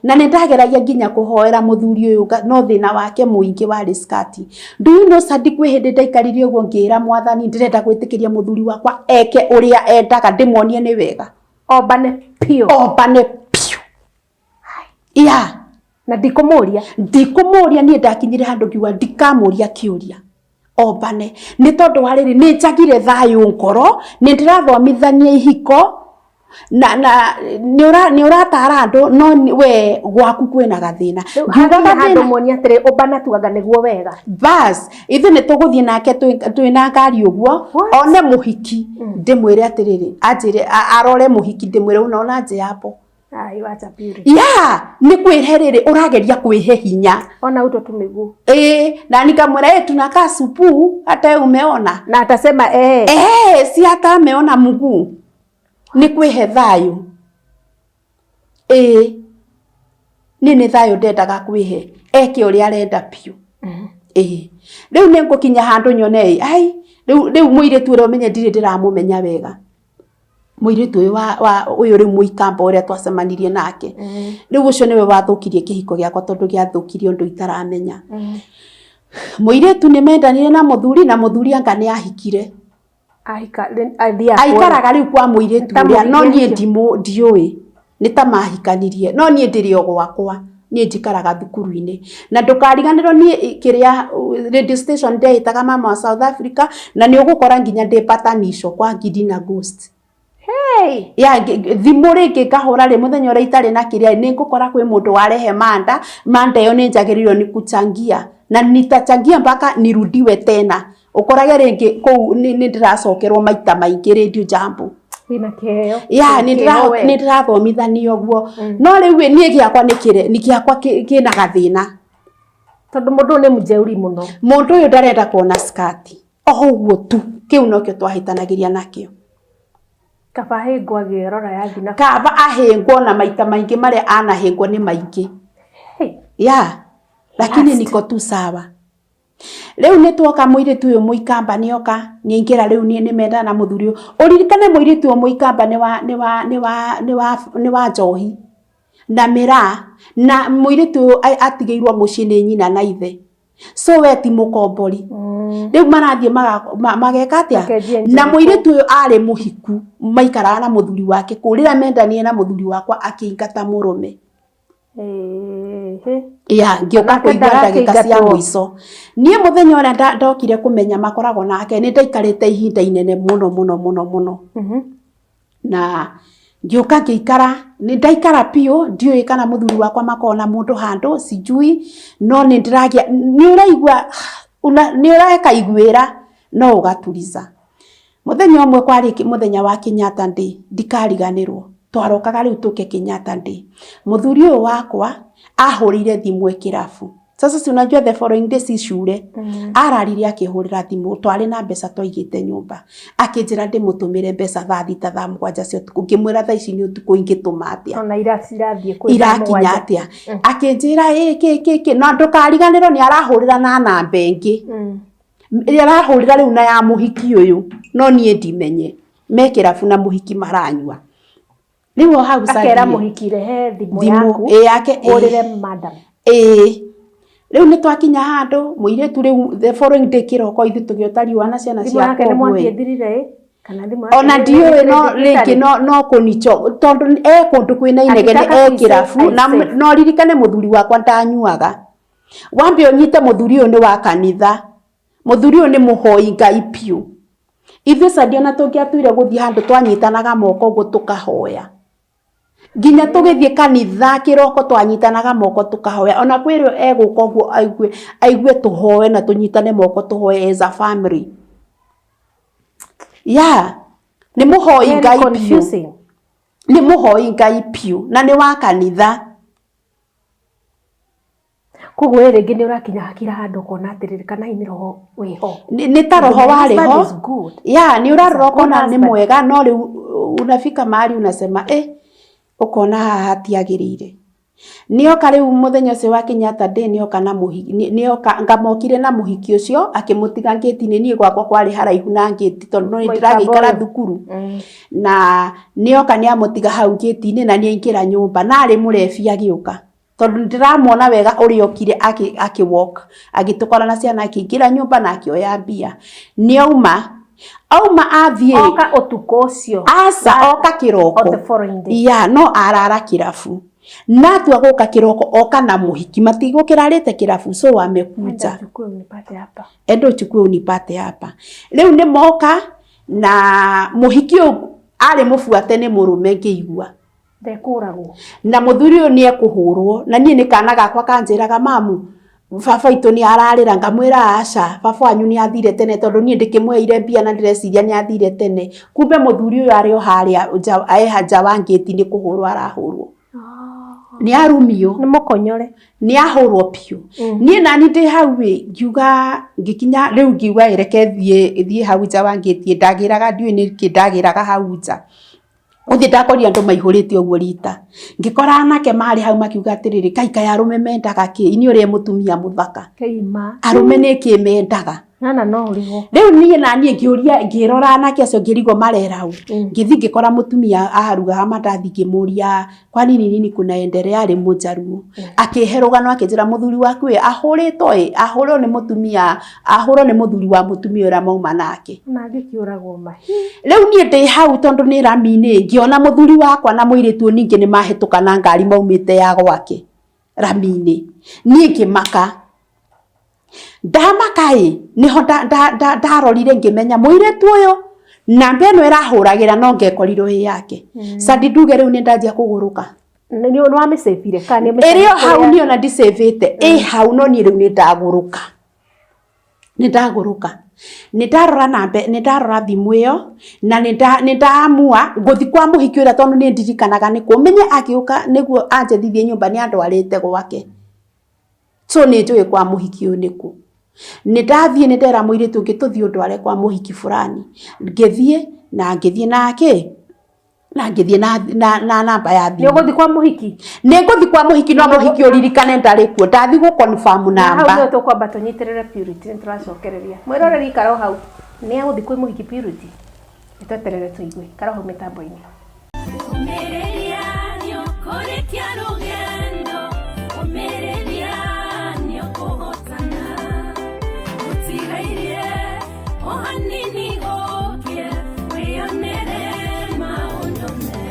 na ni ndageragia nginya kuhoera muthuri uyu no thina wake muingi wa riskati ndu no sadi kwi hindi ndaikaririe uguo ngira mwathani ndirenda gwitikiria muthuri wakwa eke uria endaga ndimwonie ni wega obane pio na ndikumuria nie ndakinyire handu ngiuga ndikamuria kiuria ombane nĩ tondũ wa rĩrĩ nĩ njagire thayũ ngoro nĩ ndĩrathomithania ihiko na nĩ ũratara andũ no we gwaku kwĩna gathĩna ngiugaga handũ muonia atĩrĩ ũmbana tuaga nĩguo wega bas ithuĩ nĩ tũgũthiĩ nake twĩna ngari ũguo one mũhiki ndĩmwĩre atĩrĩrĩ anjĩre arore mũhiki ndĩmwĩre unaona njĩambo nĩ kwĩhe rĩrĩ ũrageria kwĩhe hinya ona uto tumiguu na nikamwĩra tunakaa supu hata umeona na atasema si hata ameona mguu ni kwĩhe thayũ nĩ thayũ ndendaga kwĩhe eke ũrĩa arenda piũ rĩu nĩ ngũkinya handũ nyone rĩu mũirĩtu ũrĩa ũmenye ndirĩ ndĩramũmenya wega mũirĩtu ũyũ rĩu mũikamba ũrĩa twacemanirie nake rĩu ũcio nĩwe wathũkirie kĩhiko gĩakwa tondũ gĩathũkirie ũndũ itaramenya mũirĩtu nĩ mendanire na mũthuri anga nĩ ahikire aikaraga rĩu kwa mũirĩtu ũrĩa no niĩ ndiũĩ nĩ ta mahikanirie no niĩ ndĩrĩ o gwakwa niĩ njikaraga thukuru-inĩ na ndũkariganĩrwo niĩ kĩrĩa radio station ndehĩtaga mama wa South Africa na nĩ ũgũkora nginya ndĩ patanisho kwa Ngindi na Ghost thimũ rĩngĩ ngahũra rĩ mũthenya ũrĩa itarĩ na kĩrĩa nĩ ngũkora kwĩ mũndũ warehe manda ĩyo nĩ njagĩrĩirwo nĩ kuchangia na nitachangia mpaka nirudiwe tena ukorage rĩngĩ kũu nĩ ndĩracokerwo maita maingĩ Radio Jambo wĩna kĩheo nĩ ndĩrathomithanio ũguo no rĩu niĩ gĩakwa nĩ gĩakwa kĩna gathĩna tondũ mũndũ nĩ mũjeuri mũno mũndũ ũyũ ndarenda kuona skati ũguo tu kĩu nokĩo twahĩtanagĩria nakĩo kaba ahĩngwo agĩrora yathi na kaba ahĩngwo na maita maingĩ marĩa anahĩngwo nĩ maingĩ lakini niko tu sawa rĩu nĩ tuoka mũirĩtu ũyũ mũikamba nĩoka nĩaingĩra rĩu nĩ menda na mũthuri ũyũ ũririkane mũirĩtu ũyũ mũikamba nĩ wa njohi na mĩraa na mũirĩtu ũyũ atigĩirwo mũciĩ nĩ nyina na ithe so we ti mũkombori rĩu marathiĩ mageka atĩa na mũirĩtu ũyũ arĩ mũhiku maikaraga na mũthuri wake kũrĩra mendanire na mũthuri wakwa akĩingata mũrũme ngĩũka kũigua ndagĩka cia mũico niĩ mũthenya ũrĩa ndokire kũmenya makoragwo nake nĩ ndaikarĩte ihinda inene mũno na ngĩũka ngĩikara nĩ ndaikara piũ ndiũĩ kana mũthuri wakwa makona mũndũ handũ sijui no nĩ ndĩragia nĩ ũraigua nĩ ũrakaiguĩra no ũgaturiza mũthenya ũmwe kwarĩ mũthenya wa Kenyatta Day ndikariganĩrwo twarokaga rĩu tũke Kenyatta Day mũthuri ũyũ wakwa ahũrire thimũ kĩrabu sasa si unajua the following day si shule ararire akĩhũrĩra thimũ twarĩ na mbeca twaigĩte nyũmba akĩnjĩra ndĩmũtũmĩre mbeca thaa 7:00 cia ũtukũ ngĩmwĩra thaa ici nĩ ũtukũ ingĩtũma atĩa ona irakinya atĩa akĩnjĩra kĩ na ndũkariganĩrwo nĩ arahũrĩra na namba ĩngĩ arahũrĩra rĩu na ya mũhiki ũyũ no niĩ ndimenye me kĩrabu na mũhiki maranyua rĩu hau akera mũhiki rehe thimũ yaku hũrĩre madam rĩu nĩ twakinya handũ mũirĩtu rĩu the following day kĩroko ithuĩ tũgĩotariwa na ciana cia ona ndiũĩ no rĩngĩ no kũnicho tondũ kũndũ kwĩna inegene kĩrabu no ririkane mũthuri wakwa ndanyuaga wambe ũnyite mũthuri ũyũ nĩ wa kanitha mũthuri ũyũ nĩ mũhoi Ngai piũ ithuĩ Sadio na tũngĩatuire gũthiĩ handũ twanyitanaga moko ũguo tũkahoya nginya tũgĩthiĩ kanitha kĩroko twanyitanaga moko tũkahoya ona kwĩrwo egũka ũguo aigue tũhoe na tũnyitane moko tũhoe as a family nĩ mũhoi Ngai piũ nĩ mũhoi Ngai piũ na nĩ wa kanitha koguo rĩngĩ nĩ ũrakinya hakira handũ kona atĩrĩrĩ kana nĩ roho wĩho nĩ ta roho warĩho nĩ ũrarora ũkona nĩ mwega no rĩu unafika mahali unasema ukona haha hatiagĩrĩire nĩoka rĩu mũthenya ũcio wa Kenyatta Day nĩoka na mũhiki nĩoka ngamokire na mũhiki ũcio akĩmũtiga ngĩti-inĩ niĩ gwakwa kwarĩ haraihu na ngĩti tondũ no nĩndĩragĩikara thukuru na nĩoka nĩamũtiga hau ngĩti-inĩ na nĩaingĩra nyũmba na arĩ mũrebi agĩũka tondũ ndĩramwona wega ũrĩa okire akĩwalk agĩtũkora na ciana akĩingĩra nyũmba na akĩoya mbia nĩauma athiĩ oka ũtukũ ũcio oka kĩroko no arara kĩrabu natua goka kiroko oka na muhiki matigo kirarite kirabu so wamekuja endo chukue unipate hapa leo ni moka na muhiki ari mufuate ni murume ngiigua ndekuragwo na muthuri uyu ni ekuhurwo na nie ni kana gakwa kanjiraga mamu baba itu ni ararira ngamwira aca baba wanyu ni athire tene tondu nie ndikimweire mbia na ndireciria ni athire tene kumbe muthuri uyu ari o haria aja wangiti ni kuhurwo arahurwo ni arumio ni mukonyore ni ahurwo pio nie nani ndi hau ngiuga ngikinya riu ngiuga ireke thie hau ja wangiti ndagiraga ndiu ni kindagiraga hau ja uthi ndakoria andu maihurite oguo rita ngikora anake mari hau makiuga atiriri kai arume mendaga ki ini uri mutumia muthaka keima arume ni ki mendaga nana no urigo riu nie nani ngiuria ngirora anake acio ngirigo marera hau ngithi ngikora mutumia aharuga mandathi ngimuria kwa nini kunaendelea ari mujaruo akiherugano akinjira muthuri waku ahuritwo ahurwo ni mutumia ahurwo ni muthuri wa mutumia ura mauma nake na ngikiuragwo mahi riu nie ndi hau tondu ni Rami-ini ngiona muthuri wakwa na muiritu ningi ni mahetukana ngari maumite ya gwake Rami-ini nie ngimaka ndamakai niho ndarorire ngimenya muiritu uyu namba ino irahuragira no ngekorirwo hi yake sadi nduge riu ni ndanjia kuguruka ni wa misevire kana ni irio hau ni ona ndisevete hau no ni riu ni ndaguruka ni ndarora nambe ni ndarora thimu iyo na ni ndaamua nguthi kwa muhiki ura tondu ni ndirikanaga ni kumenye akiuka niguo anjethithie nyumba ni andu arite gwake so ni njui kwa muhiki uyu niku ni ndathie ni ndera muiritu ngituthie ndware kwa muhiki fulani ngithie nake na ngithie na namba ya thimu ni nguthi kwa muhiki no muhiki uririkane ndari kuo ndathi gu confirm namba hau to kwa batonyitirere Purity nituracokereria mwiroreri karo hau ni aguthi kwa muhiki Purity nitweterere tuigue karo hau mitambo-ini umereria nio koretia rugendo umereria nio kuhotana utigairie ohanini gokie wionere maunone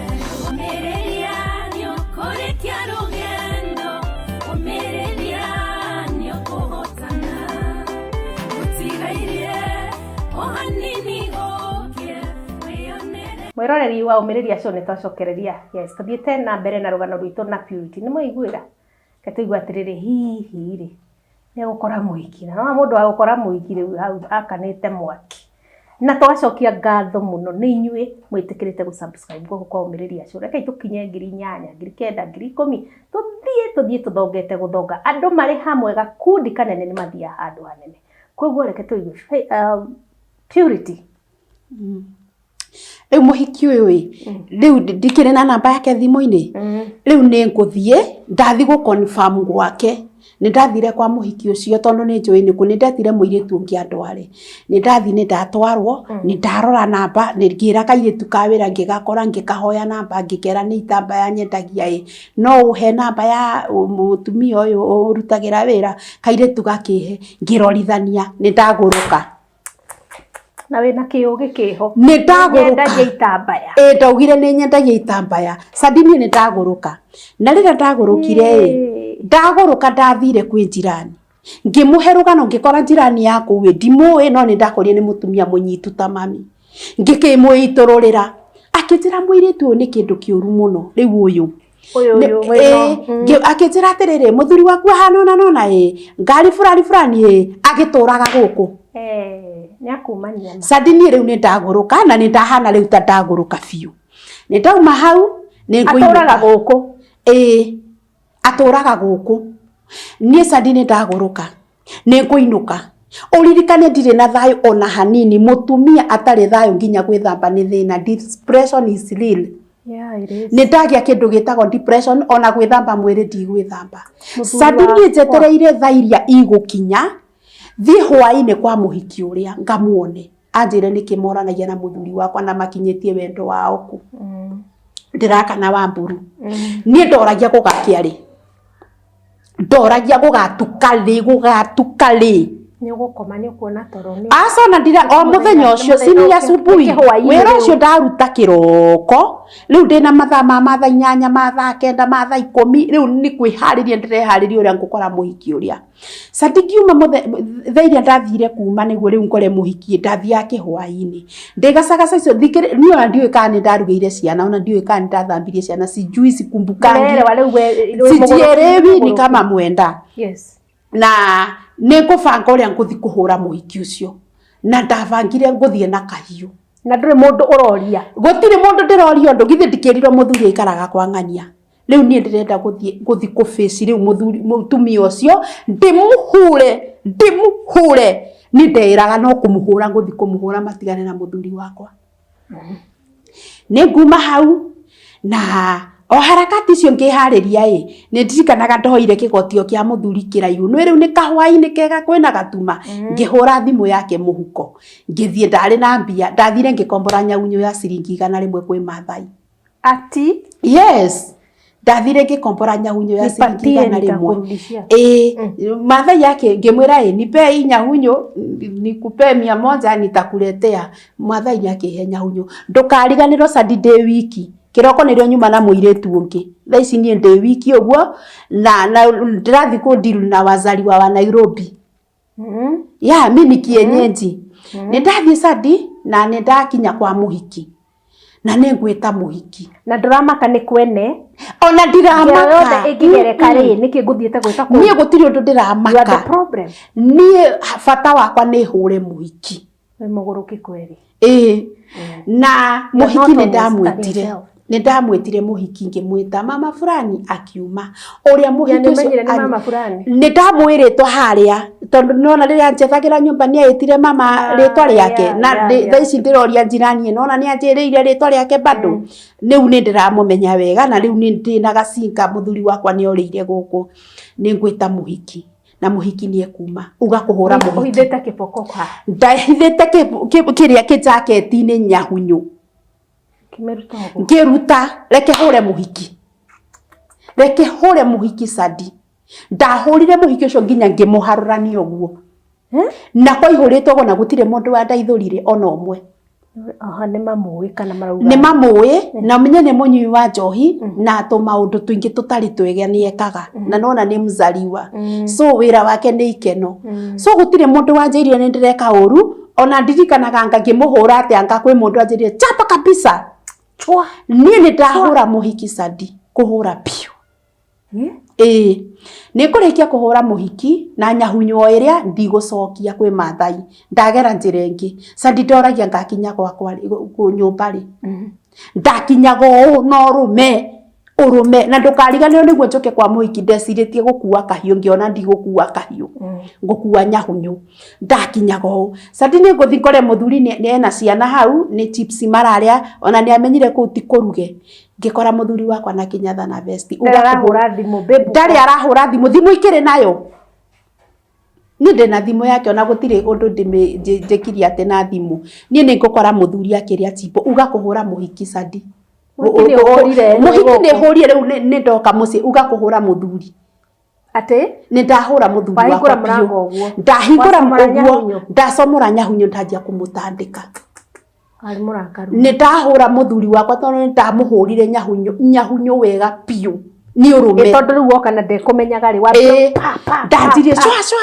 umereria nio koretia rugendo umereria nio kuhotana utigairie ohanini gokie wionere mwiroreri wa umereria cio nitwacokereria yes tuthiete na mbere na rugano rwitu na Purity ni muiguira ketuigua atiriri hihi ri ni gukora muhiki na mundu wa gukora muhiki riu hau akanite mwaki na twacokia ngatho muno ni inyui mwitikirite gu subscribe kwa umereria cio reke tukinye 8,000 9,000 10,000 tuthie tuthongete guthonga andu mari hamwe gakundi kanene ni mathia handu hanene koguo reke tuigue Purity riu muhiki uyu riu ndikire na namba yake thimu-ini riu ni nguthie ndathi gu confirm gwake ni ndathire kwa muhiki ucio tondu ni njui niku ni ndetire muiritu ungi andware ni ndathi ni ndatwarwo ni ndarora namba ni ngira kairitu ka wira ngigakora ngikahoya namba ngikera ni itamba ya nyendagia no uhe namba ya mutumia uyu urutagira wira kairitu gakihe ngirorithania ni ndaguruka na wina kiugi kiho ni ndaguruka nyendagia itambaya ndaugire ni nyendagia itambaya sadini ni ndaguruka na rira ndagurukire ndaguruka ndathire kwi njirani ngimuhe rugano ngikora njirani yaku we ndimuwe no ni ndakorie ni mutumia munyitu ta mami ngikimwitururira akinjira muiritu ni kindu kiuru muno riu uyu akinjira atiriri muthuri waku ahana nona ngari fulani agituraga guku niakumania sadini riu ni ndaguruka na ni ndahana riu ta ndaguruka fiu ni ndauma hau ni aturaga guku aturaga guku nie sadini ndaguruka ni kuinuka uririkane ndire na thayo ona hanini mutumia atari thayo nginya gwithamba ni thina depression is real it is ni ndagia kindu gitago depression ona gwithamba mwiri ndigwithamba sadini njetereire thairia igukinya thi hwaine kwa muhiki uria ngamuone anjire nikimoranagia na muthuri wakwa na makinyetie wendo wao ku ndiraka na Wamburu nie ndoragia gugakiari ndoragia gugatuka ri Ni gukoma ni kuona toro ni. Acona ndira o muthenya ucio cinia asubuhi. Wira ucio ndaruta kiroko. Riu ndina mathaa mathaa 8 mathaa 9 mathaa 10 riu ni kwihariria ndirehariria uria ngukora muhiki uria. Sandikiuma thairia ndathire kuma niguo riu ngore muhiki ndathia kihwaini. Ndigacagaca icio thikire ni ona ndiwe kana ndarugire ciana ona ndiwe kana ndathambirie ciana sijui sikumbukangi. Sijielewi ni kama mwenda. Yes. Na nikubanga uria nguthi kuhura muhiki ucio na ndabangire nguthie na kahiu na ndure mundu uroria gutire mundu ndiroria undu githi ndikirirwo muthuri ikaraga kwa ngania riu nie ndirenda guthi ku face riu mutumia ucio ndimuhure ni ndeiraga no kumuhura nguthi kumuhura matigane na muthuri wakwa ni nguma hau na o harakati icio ngihariria ni ndirikanaga ndoire kigotio kia muthuri kiraihu no riu ni kahwaini kega kwina gatuma ngihura thimu yake muhuko ngithie ndari na mbia ndathire ngikombora nyaunyo ya ciringi 100 kwi Mathai ati yes ndathire ngikombora nyaunyo ya ciringi 100 Mathai yake ngimwira nipe nyahunyo nikupe 100 nitakuletea Mathai yake he nyahunyo ndukariganirwo Saturday wiki kiroko nirio nyuma na muiretu ungi tha ici nie ndi wiki uguo na ndirathi ku deal na wazali wa Nairobi ya mimi kienyeji ni ndathi Sadi na ni ndakinya kwa muhiki na ni ngweta muhiki na ndramaka ni kwene ona ndiramaka yothe ikigereka ri niki nguthiete gwita ku nie gutiri undu ndiramaka the problem nie fata wakwa ni hure muhiki we muguruki kweri na muhiki ni ndamwetire Nindamwetire muhiki ngimwita mama fulani akiuma uria muhiki ucio ni mama fulani nindamwiritwa haria tondu nona riria njethagira nyumba ni aitire mama ritwa riake na tha ici ndiroria njirani nona ni anjiriire ritwa riake bado niu ni ndiramumenya wega na riu ni ndina gacinga muthuri wakwa ni orire guku ni ngwita muhiki na muhiki ni ekuma ugakuhura muhiki uhithete kiboko kwa ndahithete kiria kijaketi ni nyahunyu ngiruta reke hure muhiki Sadi ndahurire muhiki ucio nginya ngimuharurani uguo na kwa ihuritwo gona gutire mundu wa ndaithurire ona umwe ni mamuwi kana marauga ni mamuwi na menye ni munyui wa njohi na to maundu twingi tutari twege ni ekaga na nona ni mzaliwa so wira wake ni ikeno so gutire mundu wa njairie ni ndireka uru ona ndirikanaga ngagimuhura ati anga kwi mundu anjirie chapa kabisa chwa nie ni ndahura muhiki Sadi kuhura piu ni kurikia kuhura muhiki na nyahunyo iria ndigucokia kwi Mathai ndagera njira ingi Sadi ndoragia ngakinya gwakwa ku nyumba ri ndakinyaga no urume na ndukariganirwo niguo njoke kwa muhiki ndeciritie gukua kahiu ngiona ndigukua kahiu ngukua nyahunyu ndakinyaga Sadi ni nguthi ngore muthuri ni ena ciana hau ni chips mararia ona ni amenyire ku ti kuruge ngikora muthuri wakwa na kinyatha na vesti ugahura thimu bebu ndari arahura thimu ikire nayo ni ndina thimu yake ona gutire undu ndikiria ate na thimu ni ngukora muthuri akiria chipo ugakuhura muhiki Sadi muhiki ni hurire riu ni ndoka muci ugakuhura muthuri ate ni ndahura muthuri wakwa ndahingura uguo ndacomora nyahunyo ndanjia kumutandika ari murakaru ni ndahura muthuri wakwa tondu ni ndamuhurire nyahunyo wega piu ni urume tondu riu woka na ndekumenyaga ri wa ndanjirie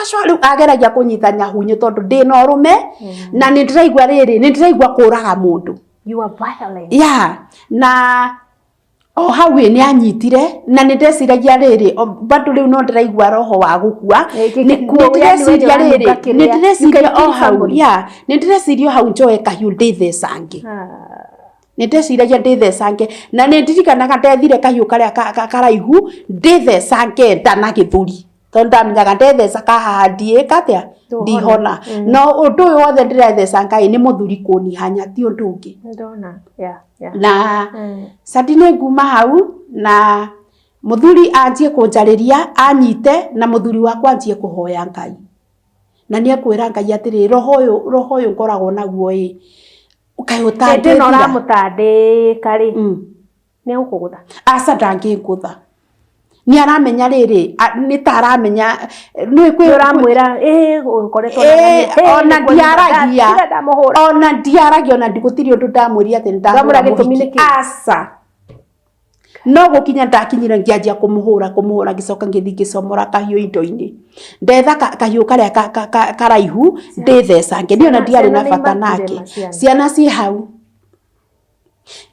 shwa riu ageragia kunyita nyahunyo tondu ndi na urume na ni ndiraigua riri ni ndiraigua kuraga mundu you are violent na hau ni anyitire na ni ndeciragia riri bado riu no ndiraigua roho wa gukua ni ndeciria riri ni ndeciria hau ni ndeciria hau njoe kahiu ndithecange ni ndeciragia ndithecange na ni ndirikanaga ndethire kahiu karia karaihu ndithecange ndana githuri tondu ndamenyaga ndetheca kahandi katia ndihona no undu uyu wothe ndiretheca ni muthuri kunihanya ti undu ungi ndona na Sadi ni nguma hau na muthuri anjie kunjariria anyite na muthuri wakwa anjie kuhoya Ngai na ni akwira Ngai atiri roho uyu ngoragwo naguo ukai utandira ndino ramutandika ri ni ukugutha asa ndangingutha ni aramenya riri ni taramenya ni kwi uramwira ukoretwo ona ndiaragia ona ndigutiri undu ndamwiri ati ndamwira gituminiki asa no gukinya ndakinyira ngianjia kumuhura gicoka ngicomora kahiu indo-ini ndetha kahiu karia karaihu ndithecanga ni ona ndiari na bata nake ciana ci hau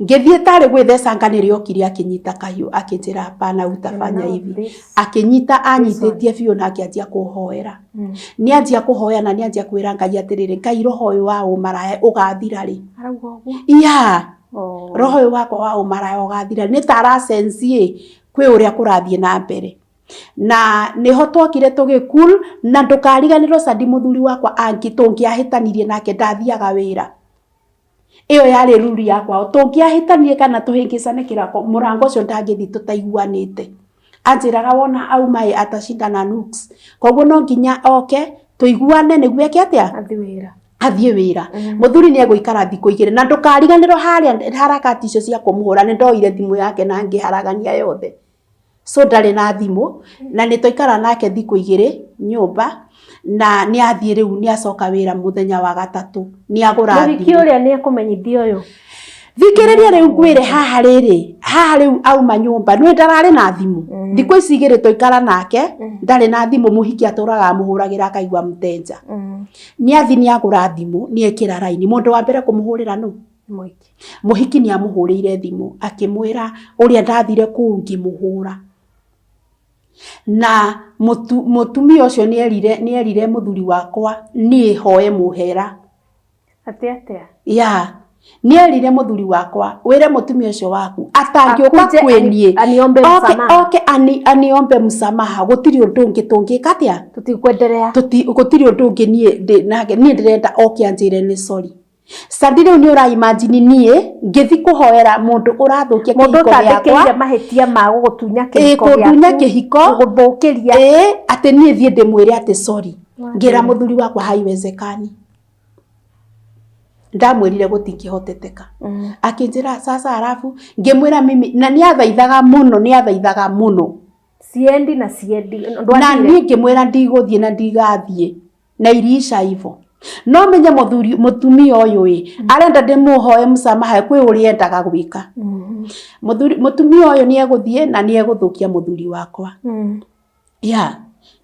ngithie tari gwithecanga ni riokire akinyita kahiu akinjira hapana utafanya hivi akinyita anyititie biu na akianjia kuhoera ni anjia kuhoya na ni anjia kwira Ngai atiriri Ngai roho uyu wa umaraya ugathira ri roho uyu wakwa wa umaraya ugathira ni tara sense kwi uria kurathie na mbere na niho twokire tugikul na ndukariganirwo Sadi muthuri wakwa tungiahitanirie nake ndathiaga wira iyo yari ruri yakwa tungiahitanirie kana tuhingicane kirako murango ucio ndangithi tutaiguanite anjiraga wona auma atashinda na nuks koguo no nginya tuiguane niguo eke atia athie wira muthuri ni eguikara thikũ 2 na ndukariganirwo harakati icio cia kumuhura ni ndoire thimu yake na ngiharagania yothe so ndari na thimu na ni toikara nake thikũ 2 nyumba na ni athie riu ni acoka wira muthenya wa gatatu ni agura thimu muthiki uria ni akumenyithia uyu thikiriria riu ngwire haha riu auma nyumba ni ndarari na thimu thikũ ici 2 toikara nake ndari na thimu muhiki aturaga muhuragira akaigua mtenja ni athi ni agura thimu ni ekira raini mundu wa mbere kumuhurira no muhiki ni amuhurire thimu akimwira uria ndathire kuu ngimuhura na mutumia ucio ni erire muthuri wakwa ni hoye muhera atia ni erire muthuri wakwa wire mutumia ucio waku atangioka kwenie aniombe msamaha aniombe msamaha gutiri undu ungi tungika atia tutikwenderea gutiri undu ungi nie ndirenda anjire ni sorry Sadi riu ni ura imagine nie ngithi kuhoera mundu urathukia kihiko giakwa mahetia ma gutunya kihiko giakwa kutunya kihiko guthukiria ati nie thie ndimwire ati sorry ngira muthuri wakwa haiwezekani ndamwirire gutingihoteteka akinjira sasa arafu ngimwira mimi na ni athaithaga muno siendi na ni ngimwira ndigũthie na ndigathie na irisha hivyo no menye mutumia uyu arenda ndimuhoe msamaha kwi uria endaga gwika mutumia uyu ni eguthie na ni eguthukia muthuri wakwa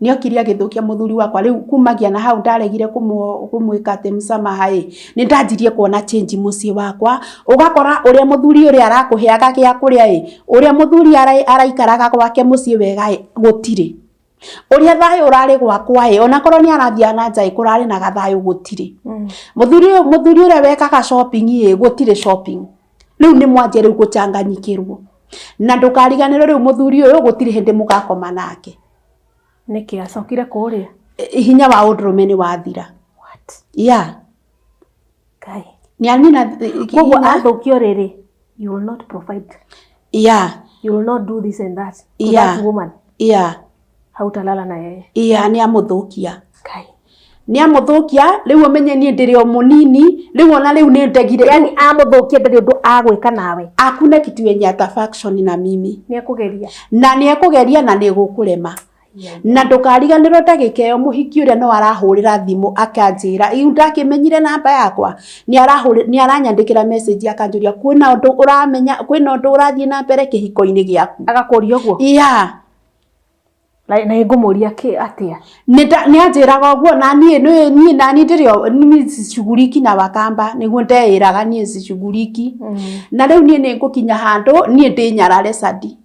ni okiria githukia muthuri wakwa riu kumagia na hau ndaregire kumwika ati msamaha ni ndanjirie kuona change mucii wakwa ugakora uria muthuri uria arakuheaga gia kuria uria muthuri araikaraga gwake mucii wega gutire uria thayo urari gwakwa ona korwo ni arathia na njai kurari na gathayo gutire muthuri uria wekaga shopping gutire shopping riu ni mwanjie riu guchanganyikirwo na ndukariganirwo riu muthuri uyu gutire hindi mugakoma nake niki acokire kuria hinya wa udrume ni wathira kai ni anina koguo athukio riri you will not provide you will not do this and that to that woman hautalala na yeye ni amuthukia kai ni amuthukia riu umenye ni ndiri o munini riu ona riu ni ndegire yani amuthukia ndiri ndu agwika nawe akuna kitu yenye atafaction na mimi ni akugeria na ni gukurema na ndukariganirwo ndagikeyo muhiki uria no arahurira thimu akanjira iu ndakimenyire namba yakwa ni aranyandikira message akanjuria kwina undu uramenya kwina undu urathie na mbere kihiko-ini giaku agakuria guo na ngumuria ki atia ni anjiraga uguo na nie nani ndirio ni shughuliki na wakamba niguo ndeiraga nie shughuliki na riu nie ni ngukinya handu nie ndinyarare Sadi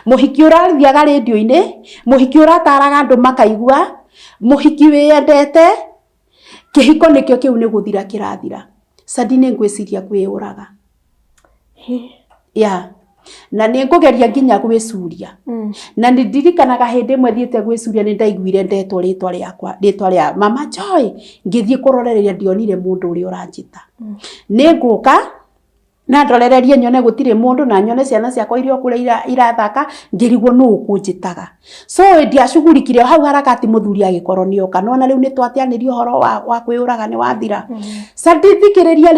muhiki urathiaga radio-ini muhiki urataraga andu makaigua muhiki wiyendete kihiko nikio kiu ni guthira kirathira Sadi ni ngwiciria kwiuraga na ni ngugeria nginya gwicuria na ni ndirikanaga hindi imwe thiete gwicuria ni ndaiguire ndetwo ritwa ria Mama Joy ngithie kuroreria ndionire mundu uri uranjita ni nguka na ndorererie nyone gutire mundu na nyone ciana ciakwa irio kuria irathaka ngirigwo nu ukunjitaga so ndiacugurikire hau harakati muthuri agikorwo ni oka no na riu ni twatianirio horo wa kwiuraga ni wathira Sadi thikiriria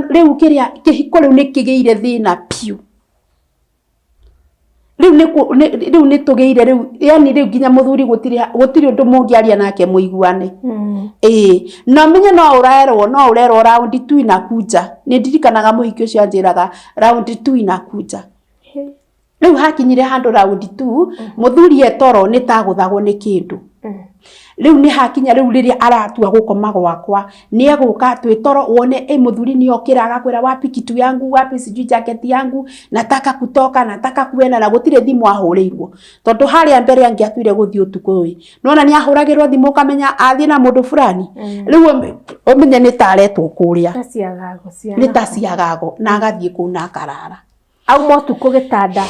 riu kiria kihiko riu ni kigeire thina piu riu ni tugeire riu yani riu ginya muthuri gutiri undu mungiaria nake muiguane no menye no urerwo round 2 inakuja ni ndirikanaga muhiki ucio anjiraga round 2 inakuja riu hakinyire handu round 2 muthuri etoro ni taguthagwo ni kindu riu ni hakinya riu riria aratua gukoma gwakwa ni eguka twitoro wone muthuri ni okiraga kwira wapi kitu yangu wapi sijui jacket yangu nataka kutoka nataka kuenda na gutire thimu ahurirwo tondu haria mbere angiatwire guthii utuku nona ni ahuragirwo thimu kamenya athie na mundu fulani riu omenye ni taretwo kuria ni taciagago na agathie kuna akarara au motuko gitanda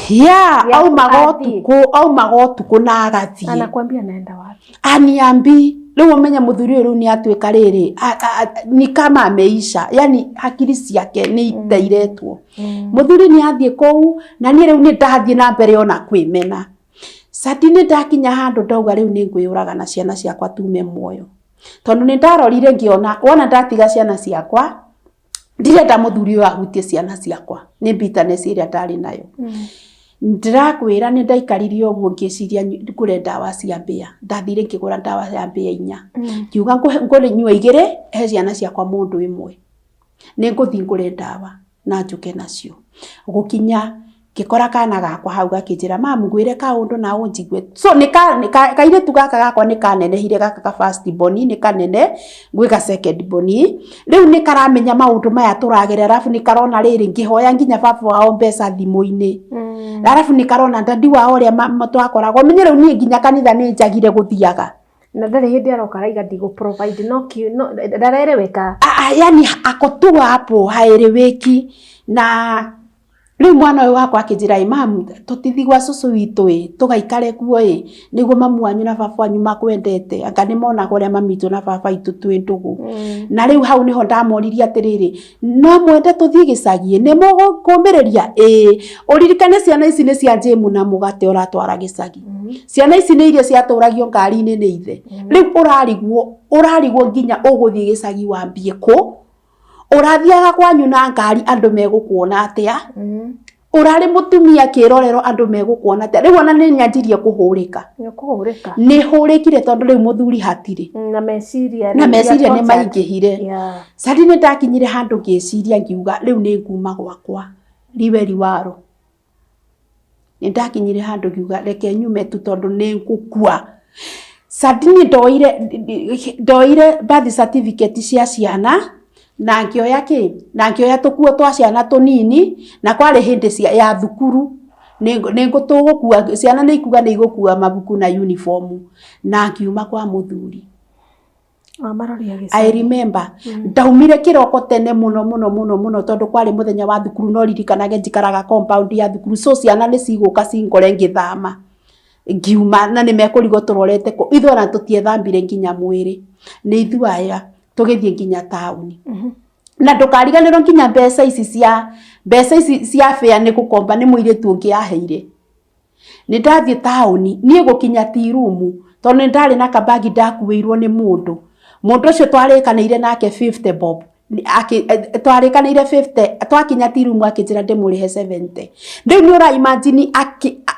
au magotuko na agathie anakwambia naenda wapi aniambi riu umenya muthuri riu ni atwika riri ni kama ameisha yani hakiri ciake ni itairetwo muthuri ni athie kou na ni riu ni ndathie na mbere ona kwimena sati ni ndakinya handu ndauga riu ni ngwiyuraga na ciana ciakwa tume muoyo tondu ni ndarorire ngiona wona ndatiga ciana ciakwa ndirenda muthuri uyu ahutie ciana ciakwa ni bitterness iria ndari nayo ndirakwira ni ndaikaririe uguo ngiciria ngure ndawa cia mbia ndathire ngigura ndawa cia mbia 4 kiuga ngore nyua 2 he ciana ciakwa mundu imwe ni nguthi ngure ndawa na njuke nacio gukinya ngikora kana gakwa hau gakinjira mamu ngwire kaundu na unjigwe so ni kaire tu gaka gakwa ni kanenehire gaka first born ni kanene ngwika second born riu ni karamenya maundu maya turagere arafu ni karona riri ngihoya nginya baba wao mbeca thimu-ini arafu ni karona ndadi wao ria matwakoragwo menye riu ni nginya kanitha ni njagire guthiaga na ndari hindi arokara igadi go provide no ndarereweka yani akotu hapo haereweki na riu mwana uyu wakwa akinjira imam tutithigwa susu witu tugaikare kuo niguo mamu wanyu na baba wanyu makwendete anga ni mona goria mamitu na baba itu twi ndugu na riu hau niho ndamoriria atiriri no mwende tuthie gicagi ni mugukumiriria uririkane ciana ici ni cia jemu na mugate uratwara gicagi ciana ici ni iria ciaturagio ngari-ini ni ithe riu urarigwo nginya uguthie gicagi wambie ku urathiaga kwanyu na ngari andu megukuona atia urari mutumia kirorero andu megukuona atia riu ona ni nyanjirie kuhurika ni hurikire tondu riu muthuri hatiri na meciria ni maingihire sadi ni ndakinyire handu ngiciria ngiuga riu ni nguma gwakwa riweri waro ni ndakinyire handu ngiuga reke nyume tu tondu ni ngukua sadi ni ndoire birth certificate cia ciana na ngioya tukuo twa ciana tunini na kwari hindi ya thukuru ningo tugukua ciana ni ikuga ni igukua mabuku na uniform na ngiuma kwa muthuri I remember ndaumire kiroko tene muno tondu kwari muthenya wa thukuru no ririkanage njikaraga compound ya thukuru so ciana ni ciguka cingore ngithama ngiuma na ni mekurigo turorete ko ithora tutiethambire nginya mwiri ni ithuaya tugithie nginya tauni na ndukariganirwo nginya mbeca ici cia fare ni gukomba ni muiretu ungi aheire ni ndathie tauni nie gukinya tirumu tondu ndari na kabagi ndakuirwo ni mundu ucio twarikaniire nake 50 bob twarikaniire 50 twakinya tirumu akinjira ndimurihe 70 riu ni ura imagine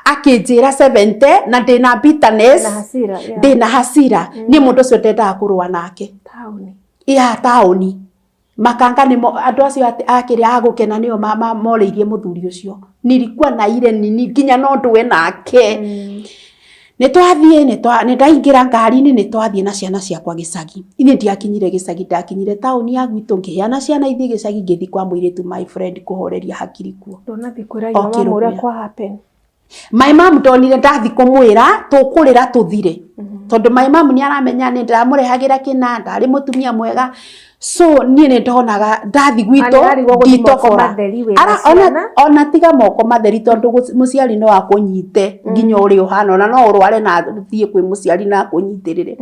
akinjira 70 na ndina bitterness na hasira ndina hasira ni mundu ucio ndendaga kurua nake tauni tauni makanga ni andu acio akiri agukena nio moriirie muthuri ucio nilikuwa na ile nini nginya no ndwe nake ni twathie ni ndaingira ngari-ini ni twathie na ciana ciakwa gicagi ini ndiakinyire gicagi ndakinyire tauni ya gwitu ngiheana ciana ithie gicagi ngithi kwa muiretu my friend kuhoreria hakiri kuo ndonathi kwiragia mama uria kwa happen my mom ndonire ndathi kumwira tukurira tuthire tondu my mom ni aramenya ni ndamurehagira kina ndari mutumia mwega so nie ne ndonaga ndathi gwitu ngitokora ona tiga moko matheri tondu muciari no akunyite nginya uri uhana ona no urware na thie kwi muciari na kunyitirire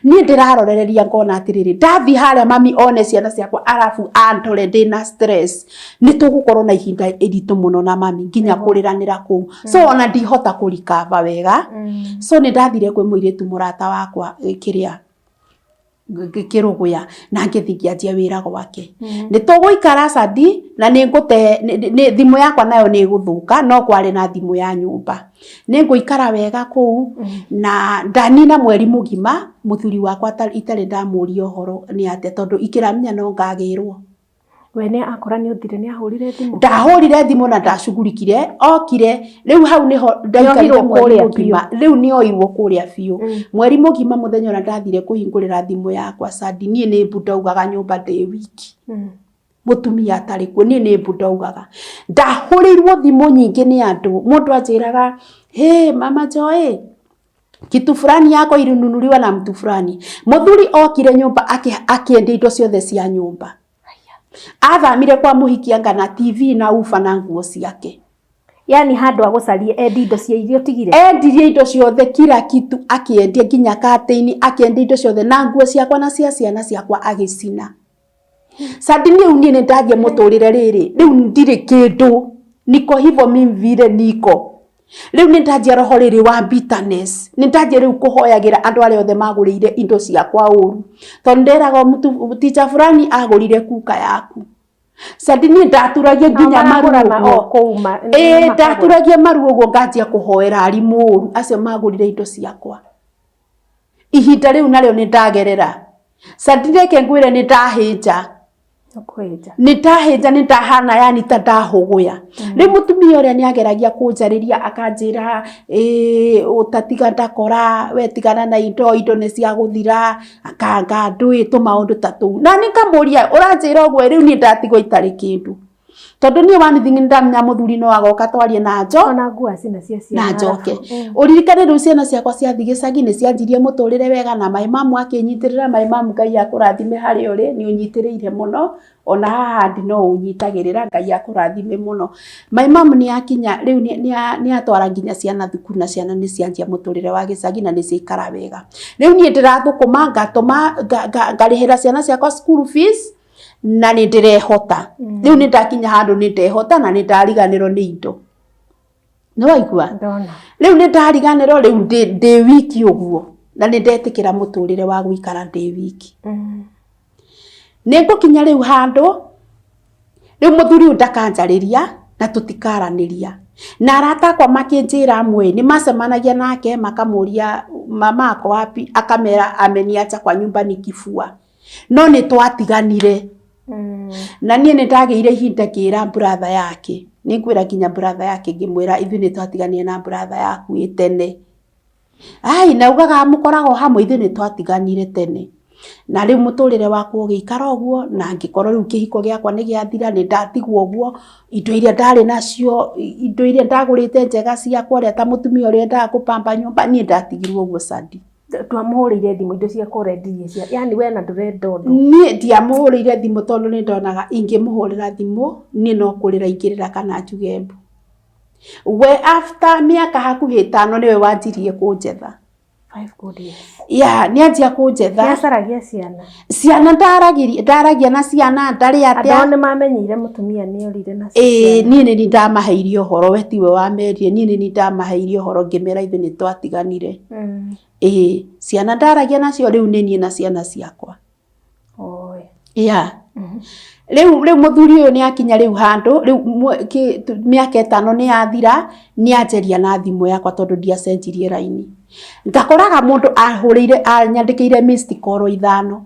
nie ndirarorereria ngona atiriri ndathi haria mami one ciana ciakwa arafu antore ndina stress ni tugukorwo na ihinda iritu muno na mami nginya kuriranira ku so ona ndihota kurikava wega so ni ndathire kwi muiretu murata wakwa kiria kiruguya na ngithikianjia wira gwake ni tuguikara Sadi na ni ngute ni thimu yakwa nayo ni guthuka no kwari na thimu ya nyumba ni nguikara wega kuu na ndanina mweri mugima muthuri wakwa itari ndamuria uhoro ni ate tondu ikiramenya no ngagirwo wene akora ni uthire ni ahurire thimu ndahurire thimu na ndacugurikire okire riu hau niho ndaikarire mweri mugima riu ni oirwo kuria biu mweri mugima muthenya na ndathire kuhingurira thimu yakwa Sadi nie ni mbudaugaga nyumba ndi wiki mutumia atari ku nie ni mbudaugaga ndahurirwo thimu nyingi ni andu mundu anjiraga mama Joy kitu fulani yako ilinunuliwa na mtu fulani muthuri okire nyumba akiendia indo ciothe cia nyumba athamire kwa muhikianga na TV na ufa na nguo ciake yani handu agucarie indo cia irio tigire endirie indo ciothe kila kitu akiendia nginya kateini akiendia indo ciothe na nguo ciakwa na cia ciana ciakwa agicina Sadi ni unie ni ndagia muturire riri riu ndire kindu niko hivyo mimi vile niko riu ni ndajia roho riri wa bitterness ni ndajia riu kuhoyagira andu ari othe magurire indo ciakwa uru tonderaga mtu teacher fulani agurire kuka yaku Sadi ni ndaturagia nginya maruo ndaturagia maruo uguo ngajia kuhoera arimu uru acio magurire indo ciakwa ihinda riu nario ni ndagerera Sadi reke ngwire ni ndahinja nitahinja nitahana yani tadahuguya ni mutumia uria ni ageragia kunjariria akanjira utatiga ndakora wetigana na indo ni cia guthira akanga ndui tumaundu tatu na nikamuria uranjira ogwe riu ni ndatigwo itari kindu tondu ni wani thingi ndamenya muthuri no agoka twarie na njo ona ngua cina cia na njoke uririkane riu ciana ciakwa cia thigicagi ni cianjirie muturire wega na mai mamu akinyitirira mai mamu Ngai akurathime hari uri ni unyitiriire muno ona haha ndi no unyitagirira Ngai akurathime muno mai mamu ni akinya riu ni atwara nginya ciana thukuru na ciana ni cianjia muturire wa gicagi na ni ciikara wega riu ni ndirathukuma ngatuma ngarihira ciana ciakwa school fees na ni ndirehota riu ni ndakinya handu ni ndehota na ni ndariganirwo ni indo ni waigua riu ni ndariganirwo riu ndi wiki uguo na ni ndetikira muturire wa guikara ndi wiki ni ngukinya riu handu riu muthuri ndakanjariria na tutikaraniria na arata kwa makinjira amwe ni macemanagia nake makamuria mama ako wapi akamera ameniacha kwa nyumba ni kifua no ni twatiganire na nie ni ndageire ihinda kira brother yake ni ngwira nginya brother yake ngimwira ithu ni twatiganie na brother yaku itene ai na ugaga mukorago hamwe ithu ni twatiganire tene na riu muturire wakwa ugiikara uguo na ngikoro riu kihiko giakwa ni giathira ni ndatigwo uguo indo iria ndari nacio indo iria ndagurite njega ciakwa ria ta mutumia uria ndakupamba nyumba ni ndatigirwo uguo Sadi twamuhurire thimu indo cia kurendirie cia yani we na ndurenda undu ni ndiamuhurire thimu tondu ni ndonaga ingimuhurira thimu ni no kurira ingirira kana njugembu we after miaka hakuhi 5 niwe wanjirie kunjetha 5 good years ni anjia kunjetha yasaragia ciana ndaragia na ciana ndari atia ando ni mamenyire mutumia ni orire na ciana ni ndamaheirie uhoro we tiwe wamerie ni ndamaheirie uhoro ngimera ithu ni twatiganire ciana ndaragia nacio riu ni na ciana ciakwa riu muthuri uyu ni akinya riu handu riu miaka 5 ni yathira ni anjeria na thimu yakwa tondu ndiacenjirie raini ngakoraga mundu ahurire anyandikire missed call 5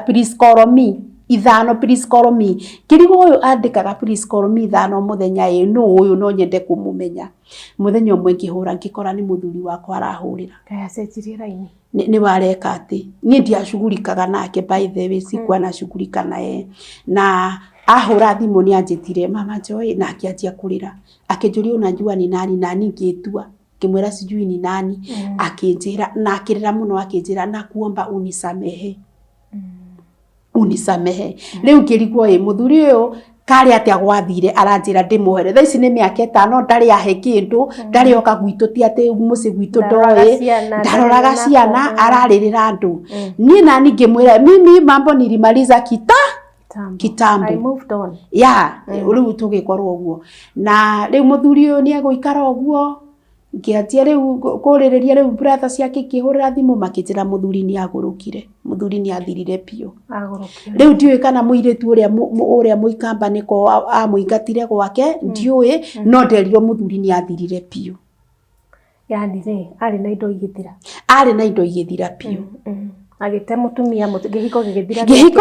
please call me 5 please call me kirigo uyu andikaga please call me 5 muthenya no uyu no nyende kumumenya muthenya umwe ngihura ngikora ni muthuri wakwa arahurira kaya cenjirie raini ni wareka ati ni ndiashugurikaga nake by the way sikwa na shugurika naye na ahura thimu ni anjitire mama Joy na akianjia kurira akinjuria unajua ni nani na ningetua kimwera sijui ni nani akinjira na akirira muno akinjira na kuomba unisamehe unisamehe riu ngirigwo muthuri uyu kari atia gwathire aranjira ndimuhere tha ici ni miaka 5 ndari ahe kindu ndari oka gwitu ti ati muci gwitu ndoe ndaroraga ciana araririra andu ni nani ngimwira mimi mambo nilimaliza kitambo I moved on riu tugikorwo uguo na riu muthuri uyu ni eguikara uguo ngianjia riu kurireria riu brother ciake kihurira thimu makinjira muthuri ni agurukire muthuri ni athirire piu riu ndiui kana muiritu uria muikamba niko amuingatire gwake ndiui no nderirwo muthuri ni athirire piu yani ri ari na indo igithira piu agite mutumia gihiko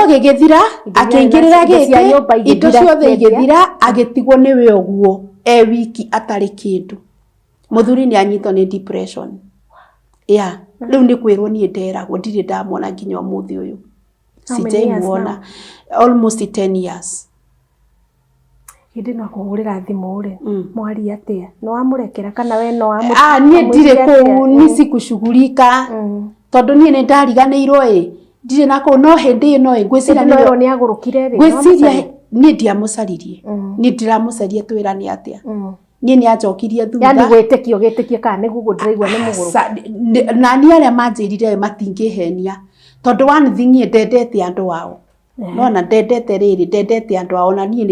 gigithira akiingirira giki indo ciothe igithira agitigwo niwe oguo wiki atari kindu muthuri ni anyitwo ni depression riu ni kwirwo ni nderagwo ndiri ndamona nginya umuthi uyu sijaimwona almost 10 years hindi no kuhurira thimu ri mwari atia no amurekera kana we no ni ndire ku ni sikushughulika tondu ni ndariganirwo ndire nako no hindi no ngwiciria ni agurukire ri ngwiciria ni ndiamucaririe ni ndiramucaria twirane atia ni ni ajokirie thutha yani gwitikio kana niguo gudiraigwa ni muguru na ni aria manjirire matingihenia tondu one thing ndendete andu wao no na ndendete riri ndendete andu wao na ni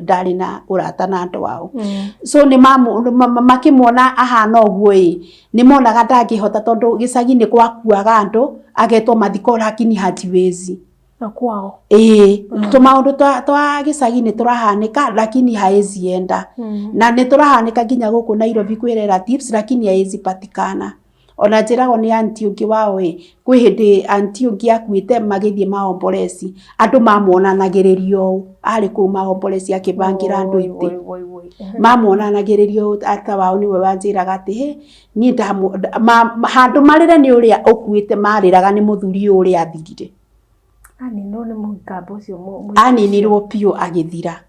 ndari na urata na andu wao so ni makimwona ahana oguo ni monaga ndangihota tondu gicagi ni kwakuaga andu agetwo mathiko lakini hatiwezi na kwao tumaundu twa gicagi ni turahanika lakini haezi enda na ni turahanika nginya guku Nairobi kwi relatives lakini haezi patikana ona njirago ni anti ungi wao kwi hindi anti ungi akuite magithie maombolesi andu mamonanagiririo ari ku maombolesi akibangira andu ite mamonanagiririo ata wao niwe wanjiraga ati ni handu marire ni uria ukuite mariraga ni muthuri uria athirire ani no ni mugambo ucio aninirwo piu agithira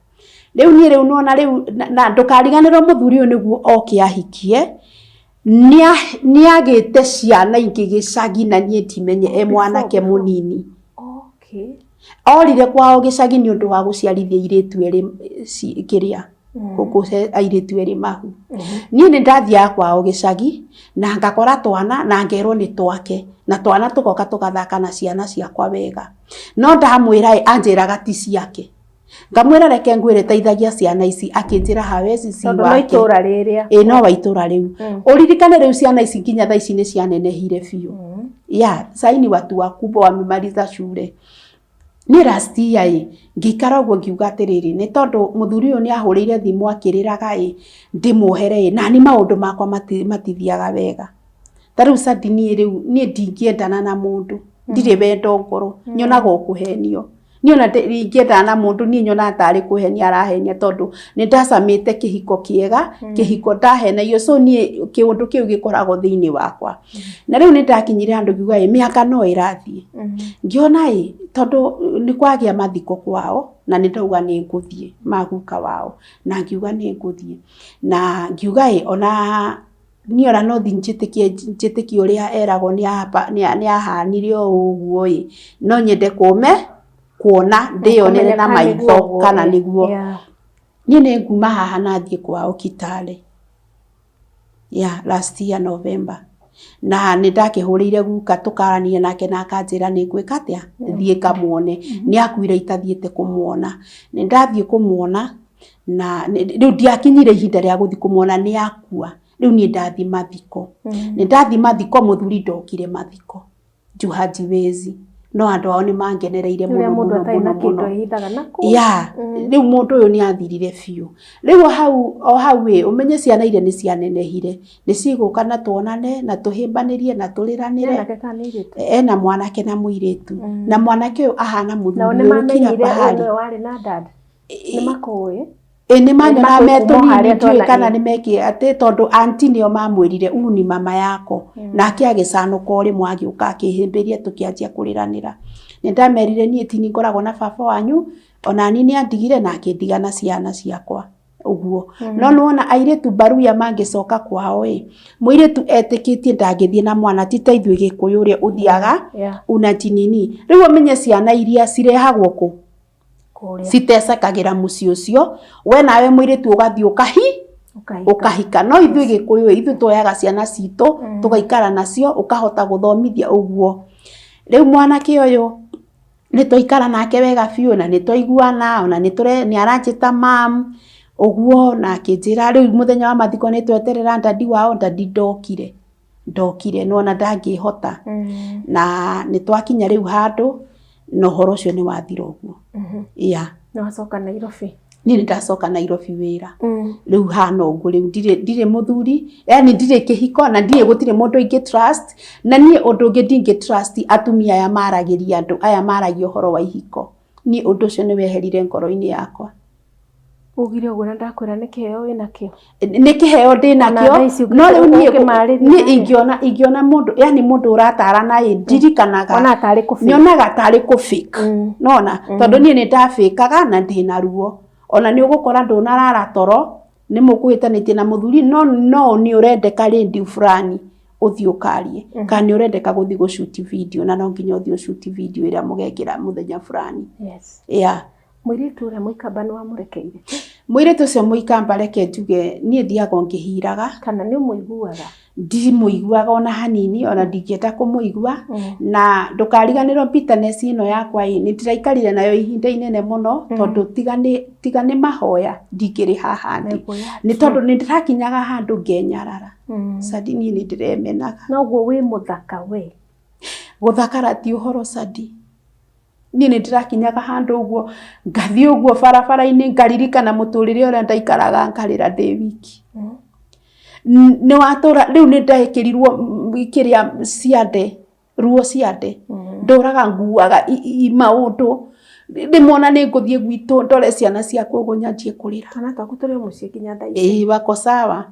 riu ni riu nona riu na ndukariganirwo muthuri uyu niguo oke ahikie ni agite ciana ingi gicagi na nie timenye mwanake munini orire kwao gicagi ni undu wa guciarithia iritu eri kiria gukuce airitu eri mahu nie ni ndathia kwao gicagi na ngakora twana na ngerwo ni twake na twana tugoka tugathaka na ciana ciakwa wega no ndamwira anjiraga ti ciake ngamwira reke ngwire teithagia ciana ici akinjira hawezi si wake no itura riria no wa itura riu uririkane riu ciana ici nginya thaa ici ni cianenehire biu saini watu wakubwa wamemaliza shule ni last year ngikara uguo ngiuga atiriri ni tondu muthuri uyu ni ahurire thimu akiriraga ndimuhere na ni maundu makwa matithiaga wega tariu sadini riu ni ndingiendana na mundu ndire wendo ngoro nyonaga ukuhenio niona ndingiendana na mundu ni nyona atari kuhenia arahenia tondu ni ndacamite kihiko kiega kihiko ndahenagio so ni kiundu kiu gikoragwo thiini wakwa na riu ni ndakinyire andu ngiuga miaka no irathie ngiona tondu ni kwagia mathiko kwao na ni ndauga ni nguthie maguka wao na ngiuga ni nguthie na ngiuga ona ni ora no njitikie uria eragwo ni ahanire uguo no nyende kuona ndionere na maitho kana niguo ni ne nguma haha nathie kwao Kitale last year November na ni ndakihurire guka tukarania nake na akanjira ni gwika atia thie kamuone ni akuire itathiete kumuona ni ndathie kumuona na riu ndiakinyire ihinda ria guthi kumuona ni akua riu ni ndathi mathiko ni ndathi mathiko muthuri ndokire mathiko juhajiwezi no andu ao ni mangenereire muno riu mundu uyu ni athirire biu riu hau umenye ciana ire ni cianenehire ni ciguka na tuonane na tuhimbanirie na turiranire ena mwanake na muiritu na mwanake uyu ahana muthuri kira pahali wari na dad ni makoi ni manyona metå kana nä meki atä tondå anti nä o mamwärire u ni mama yako nake agicanåka å rä mwe agä å ka akä hä mbä rie tå kä anjia kå rä ranä ra nä ndamerire niä tini ngoragwo na baba wanyu onani nä andigire na akä ndigana ciana ciakwa uguo no nona airitu baruya mangicoka kwao må irä etä kä tie ndangä thiä na mwana ti ta ithuä gä kå yå å rä a å thiaga una tinini rä u amenye ciana iria cirehagwo kå citecekagira muci ucio we nawe muiritu ugathi ukahika no ithuĩ Gĩkũyũ ithuĩ twoyaga ciana citũ tugaikara nacio ukahota guthomithia uguo riu mwanake uyu ni twaikara nake wega biũ na ni twaiguana ona ni aranjita mam Oguo na akinjira riu muthenya wa mathiko ni tweterera ndadi wao ndadi ndokire nona ndangihota na ni twakinya riu handu no horo ucio ni wathira uguo no wacoka Nairobi ni ndacoka Nairobi wira riu hana uguo riu ndire muthuri yani ndire kihiko na ndire gutire mundu ingi trust na nie undu ungi ndingi trust atumia aya maragiria andu aya maragio horo wa ihiko ni undu ucio ni weherire ngoro-ini yakwa. Ugire uguo na ndakwira ni kiheo wina kio ni kiheo ndina kio no riu ni ingiona mundu yani mundu uratara naye ndirikanaga ona atari ku fake nyonaga tari ku fake nona tondu ni ndafikaga na ndina ruo ona ni ugukora ndunarara toro ni mukuhitanitie na muthuri no ni urendeka rindi fulani uthio karie kana ni urendeka guthi go shoot video na no nginya uthio shoot video ira mugekira muthenya fulani mwiritu ria muikamba ni wamurekeire mwiritu ucio muikamba reke njuge nie thiaga ngihiraga kana ni umuiguaga ndimuiguaga ona hanini ona ndingienda kumuigua na ndukariganirwo bitterness ino yakwa ni ndiraikarire nayo ihinda inene muno tondu tigane mahoya ndingiri haha ni tondu ni ndirakinyaga handu ngenyarara Sadi ni ndiremenaga no guo wi muthaka we guthakara ti uhoro Sadi ni ndirakinyaga handu uguo ngathi uguo barabara-ini ngaririkana muturire uria ndaikaraga nkarira ndi wiki ni watura riu ni ndaekirirwo kiria ciande ruo ciande nduraga nguaga maundu ndimona ni nguthie gwitu ndore ciana ciakwa uguo nyanjie kurira kana twaku turi mucie kinya thaa ici bako sawa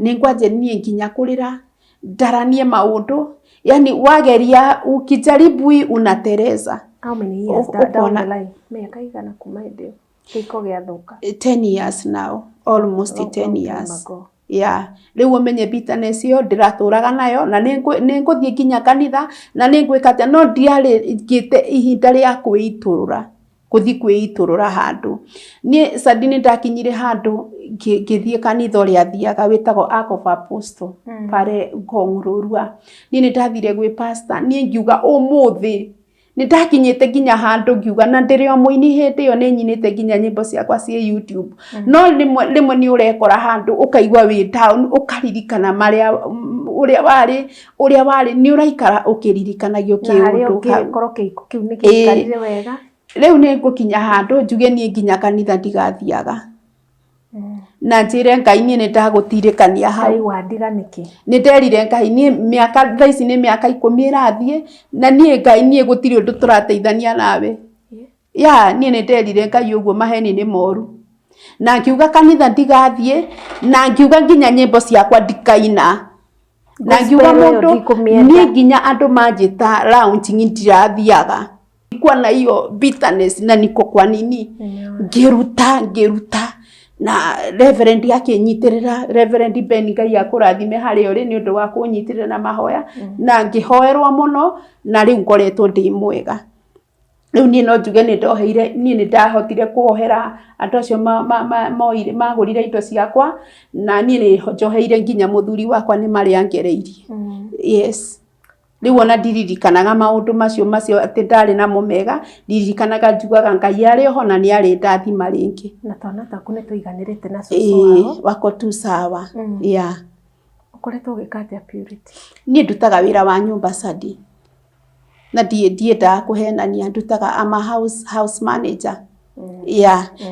ni ngwanje nie nginya kurira ndaranie maundu yani wageria ukijaribu unatereza. How many years down the line? Miaka igana kuma ndio kiko giathuka 10 years now, almost 10 years. Riu umenye bitterness yo ndiraturaga nayo na ninguthie nginya kanitha na ningwikatia no ndiari ngite ihinda ria kwiiturura kuthi kwiiturura handu ni Sadi ni ndakinyire handu ngithie kanitha uria thiaga witagwo Ark of Apostle pare Ngong'ururua ni ndathire gwi pastor ni ngiuga umuthi ni ndakinyite nginya handu ngiuga na ndirio muini hindi yo ni nyinite nginya nyimbo ciakwa cie YouTube no rimwe ni urekora handu ukaigwa wi down ukaririkana maria uria wari ni uraikara ukiririkanagia kiundu koro kiko kiu ni kikarire wega riu ni ngukinya handu njuge ni nginya kanitha ndigathiaga na njire Ngai ni ndagutirikania hau wandiganiki ni nderire Ngai ni miaka thaici ni miaka 10 irathie na ni Ngai ni gutiri undu turateithania nawe ni nderire Ngai uguo maheni ni moru na ngiuga kanitha ndigathie na ngiuga nginya nyimbo ciakwa ndikaina na ngiuga mundu ni nginya andu manjita launching ndirathiaga kwa na hiyo bitterness na niko kwa nini ngiruta na reverend yake nyitirira reverend Ben Ngai akurathime hari uri ni undu wa kunyitirira na mahoya na ngihoerwa muno na riu ngoretwo ndi mwega riu ni no njuge ni ndoheire ni ndahotire kuohera andu acio moire magurire indo ciakwa na ni njoheire nginya muthuri wakwa ni mari angereirie riu ona ndiririkanaga maundu macio ati ndari na mumega ndiririkanaga njugaga Ngai ari ho na ni ari ndathima ringi na twana taku ni tuiganirite na cucu wao wako tu sawa ukoretwo gikate Purity ni ndutaga wira wa nyumba Sadi na ndienda kuhenania ndutaga ama house manager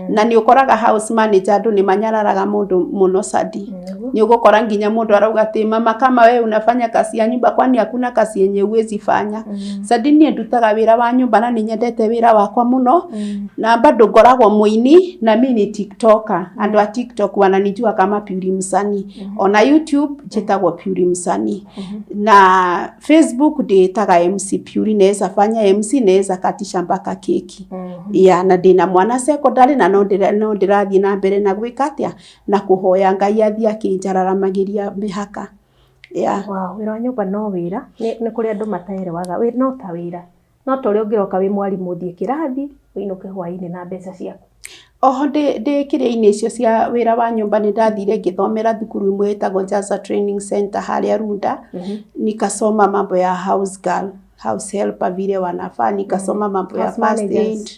na ni ukoraga house manager andu ni manyararaga mundu muno Sadi ni ugukora nginya mundu arauga ati mama kama wewe unafanya kazi ya nyumba kwani hakuna kazi yenye uwezi fanya Sadi ni ndutaga wira wa nyumba na ni nyendete wira wakwa muno na bado ngoragwo muini na mimi ni TikToker andu a TikTok wananijua kama Puri Msanii ona YouTube njitagwo Puri Msanii na Facebook nditaga MC Puri neza fanya MC neza katisha mpaka keki na ndina mwana secondary na no ndirathie na mbere na gwikatia na kuhoya Ngai athie akinjararamagiria mihaka wow wira wa nyumba no wira ni kuri andu mataerewaga we no ta wira no tore ungiroka wi mwarimu thie kirathi winuke hwaini na mbeca ciaku oho ndi kiria-ini icio cia wira wa nyumba ni ndathire ngithomera thukuru imwe itagwo Jaza Training Center haria Runda nikasoma mambo ya house girl house helper vile wanafaa nikasoma mambo ya first aid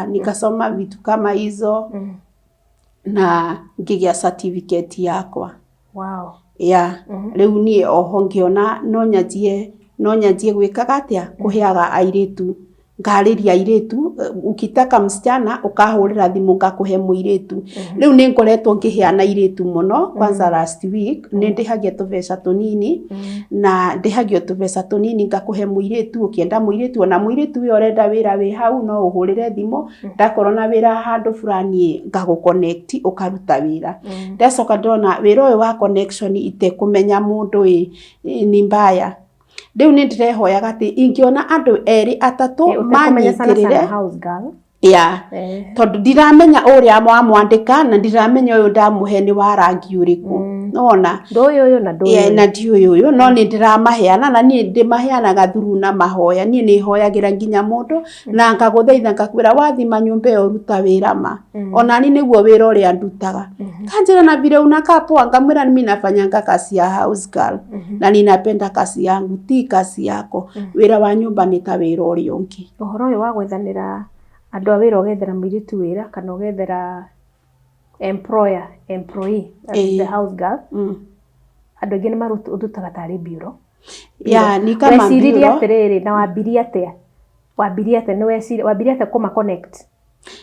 nikasoma vitu kama hizo na ngigĩa certificate yakwa. Wow. Rĩu niĩ oho ngĩona no nyanjie gwĩkaga atĩa kũheaga airĩtu, ngarĩria airĩtu, ukitaka msichana ukahũrĩra thimũ ngakũhe mũirĩtu. Rĩu nĩ ngoretwo ngĩheana airĩtu mũno, kwanza last week nĩ ndĩhagia tũbeca tũnini, na ndĩhagio tũbeca tũnini ngakũhe mũirĩtu, ũkĩenda mũirĩtu, ona mũirĩtu we ũrenda wĩra wĩ hau no ũhũrĩre thimũ, ndakorwo na wĩra handũ fulani ngagũ-connect ũkaruta wĩra. Ndacoka ndona wĩra ũyũ wa connection itekũmenya mũndũ ni mbaya. Rĩu nĩ ndĩrehoyaga atĩ ingĩona andũ erĩ atatũ manyitĩrĩre, tondũ ndiramenya ũrĩa mwandĩka na ndiramenya ũyũ ndamũhe nĩ wa rangi ũrĩkũ. Nona na ndiũĩ ũyũ, no nĩ ndĩramaheana, na niĩ ndĩmaheanaga through na mahoya. Niĩ nĩ hoyagĩra nginya mũndũ na ngagũthaitha ngakwĩra wathima nyũmba ĩyo ruta wĩra ma. Ona ni nĩguo wĩra ũrĩa ndutaga. Kanjĩra na vile unakaa poa, ngamwĩra mimi nafanyanga kazi ya house girl na ninapenda kazi yangu, ti kazi yako. Wĩra wa nyũmba nĩ ta wĩra ũrĩa ũngĩ. Ũhoro ũyũ wa gwethanĩra andũ a wĩra ũgethera mũirĩtu wĩra kana ũgethera employee the house girl, andũ aingĩ nĩ marutaga tarĩ bureau. Ni kama bureau. Weciririe atĩrĩrĩ na wambirie atĩa wambirie atĩa kũma connect?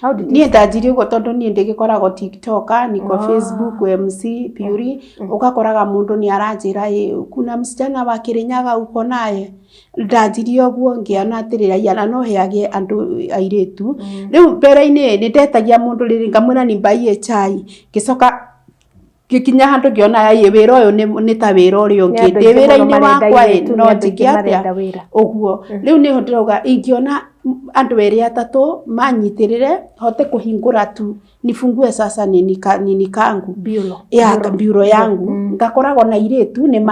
Niĩ ndanjirie ũguo tondũ niĩ ndĩgĩkoragwo TikToker, niko Facebook, MC, Puri, ukakoraga mũndũ nĩ aranjĩra kuna msichana wa Kirinyaga uko naye. Ndanjirie ũguo ngĩona atĩrĩrĩ yana no heage andũ airĩtu. Rĩu mbere-inĩ nĩ ndetagia mũndũ rĩrĩ ngamwĩra ni mbaie chai, ngĩcoka gĩkinya handũ ngĩona wĩra ũyũ nĩ ta wĩra ũrĩa ũngĩ, ndĩ wĩra-inĩ wakwa no njĩke atĩa ũguo. Rĩu nĩho ndĩrauga ingĩona andũ erĩ atatũ manyitĩrĩre hote kũhingũra tu nifungue sasa nini kangu bureau yangu, ngakoragwo na airĩtu nĩ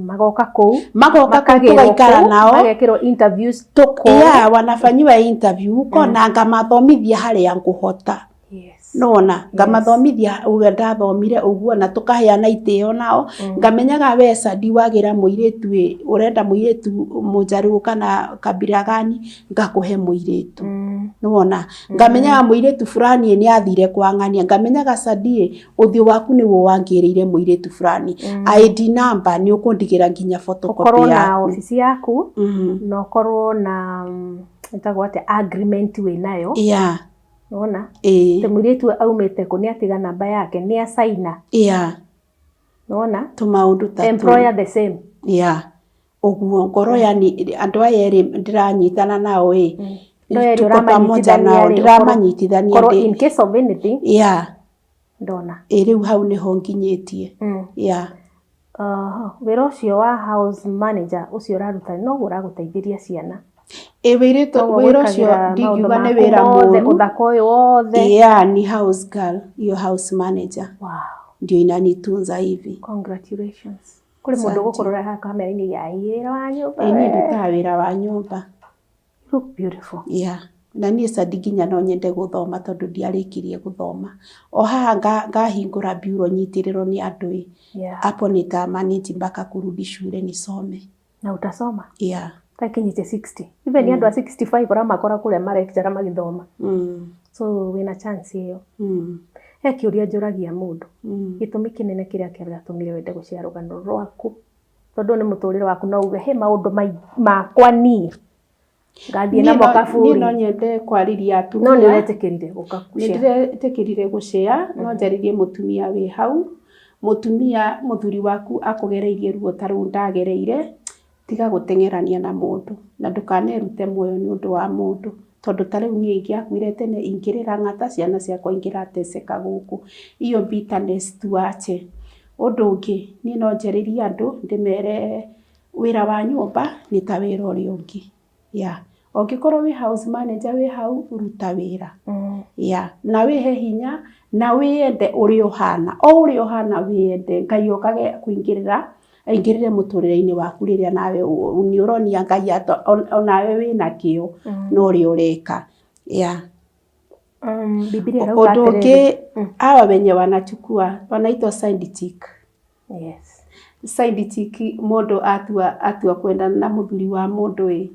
magoka kũu tũgaikara nao, magekĩrwo interviews wanafanyiwa interview na ngamathomithia harĩa ngũhota. Nona ngamathomithia uga ndathomire uguo na tukaheana itĩo nao, ngamenyaga weca ndiwagĩra mũirĩtu urenda mũirĩtu mũjaruo kana kabira gani, ngakũhe mũirĩtu. Nona ngamenyaga mũirĩtu fulani nĩ athire kwa ng'ania, ngamenyaga Sadie ũthiũ waku nĩguo wangĩrĩire mũirĩtu fulani, ID number nĩ ũkũndigĩra nginya photocopy yaku, na ofisi yaku, na ũkorwo na ĩtagwo atĩa agreement wĩnayo. Nona mũirĩtu aumĩte kũ nĩ atiga namba yake nĩ asaina. Nona tũmaũndũ ta employer the same. Ũguo ngoro yani andũ aya erĩ ndĩranyitana nao tuko pamoja nao, ndiramanyitithania in case of anything. Ndona rĩu hau nĩho nginyĩtie. Wĩra ũcio wa house manager ũcio ũraruta no ũragũteithĩria ciana? Wĩra ũcio ndingiuga nĩ wĩra mũru, ũthaka ũyũ wothe. Ni house girl, your house manager. Ndio inanitunza hivi. Congratulations. Kũrĩ mũndũ gũkũrora haha kamera-inĩ ya wĩra wa nyũmba. Niĩ ndutaga wĩra wa nyũmba. Look beautiful. Na niĩ Sadi nginya no nyende gũthoma tondũ ndiarĩkirie gũthoma. O haha ngahingũra bureau nyitĩrĩrwo nĩ andũ hapo nitamanage mpaka kurudi shule nisome. Na utasoma? Takinyite 60. Even ni andũ a 65 ũramakora kũrĩa marekcara magĩthoma. So wĩna chance ĩyo. He kĩũria njũragia mũndũ. Gĩtũmi kĩnene kĩrĩa kĩratũmire wende gũcea rũgano rwaku. Tondũ nĩ mũtũrĩre waku no uge he maũndũ makwa niĩ ngathiĩ na mũkaburi. Niĩ no nyende kwarĩria atumia. No nĩ ũretĩkĩrire gũcea? Nĩ ndĩretĩkĩrire gũcea, no njarĩrie mũtumia wĩ hau. Mũtumia mũthuri waku akũgereirie ruo ta rũu ndagereire, tiga gũteng'erania na mũndũ na ndũkanerute muoyo nĩ ũndũ wa mũndũ, tondũ ta rĩu niĩ ingĩakuire tene ingĩrĩra ng'ata, ciana ciakwa ingĩrateceka gũkũ. Iyo bitterness tuache. Ũndũ ũngĩ niĩ no njarĩrie andũ ndĩmere wĩra wa nyũmba nĩ ta wĩra ũrĩa ũngĩ. Ũngĩkorwo wĩ house manager wĩ hau ruta wĩra. Na wĩhe hinya na wĩende ũrĩa ũhana, o ũrĩa ũhana wĩende, Ngai okage kũingĩrĩra aingĩrĩre mũtũrĩre-inĩ waku rĩrĩa nawe nĩ ũronia Ngai onawe wĩna kĩo no ũrĩa ũreka. Ũndũ ũngĩ hawa wenye wanaitwa side chick. Side chick mũndũ atua kwendana na mũthuri wa mũndũ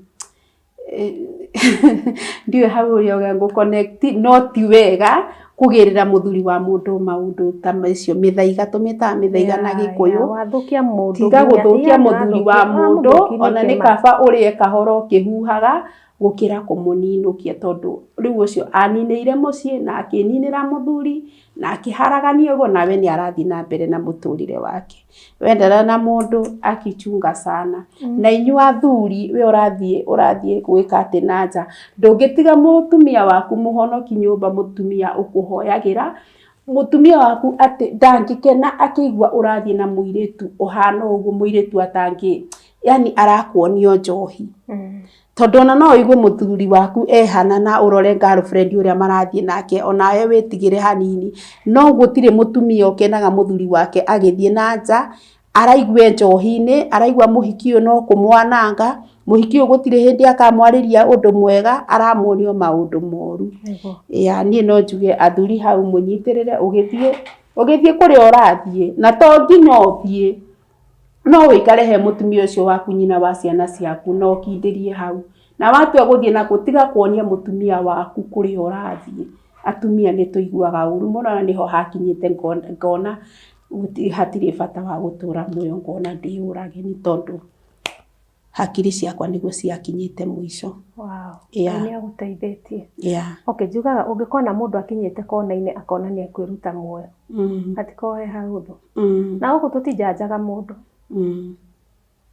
ndiwe hau ũrĩa ngũ connect no ti wega kugirira muthuri wa mundu maundu ta macio mithaiga tumita mithaiga na Gikuyu wathukia mundu tiga guthukia muthuri wa mundu ona ni kaba urie kahoro kihuhaga gukira kumuninũkia tondu riu ucio aninire mucii na akininira muthuri na akiharagania ugo nawe ni arathi na mbere na muturire wake wendera na mundu akichunga sana na inyu athuri we urathie gwika ati nanja ndungitiga mutumia waku muhonoki nyumba mutumia ukuhoyagira mutumia waku ati ndangikena akigwa urathie na muiritu uhana ugu muiritu atangi yani arakuonio njohi tondu ona no igu muthuri waku ehana na urore girlfriend uria marathie nake onawe witigire hanini no gutire mutumia okenaga muthuri wake agithie na nja araigwe njohi-ini araigwa muhiki no kumwananga muhiki gutire hindi akamwariria undu mwega aramonio maundu moru ya nie no njuge athuri hau munyitirire ugithie kuri orathie na to nginya uthie no wikare he mutumia ucio waku nyina wa ciana ciaku no kindirie hau na watu guthie na gutiga kuonia mutumia waku kuri orathie atumia ni tuiguaga uru muno niho hakinyite ngona hatire bata wa gutura muyo ngona ndiurage ni tondu hakiri ciakwa niguo ciakinyite mwisho. Ni aguteithitie. Okay, njugaga ungikona mundu akinyite kona-ini akona ni akwiruta muoyo atikohe hahuthu na ugu tutijanjaga mundu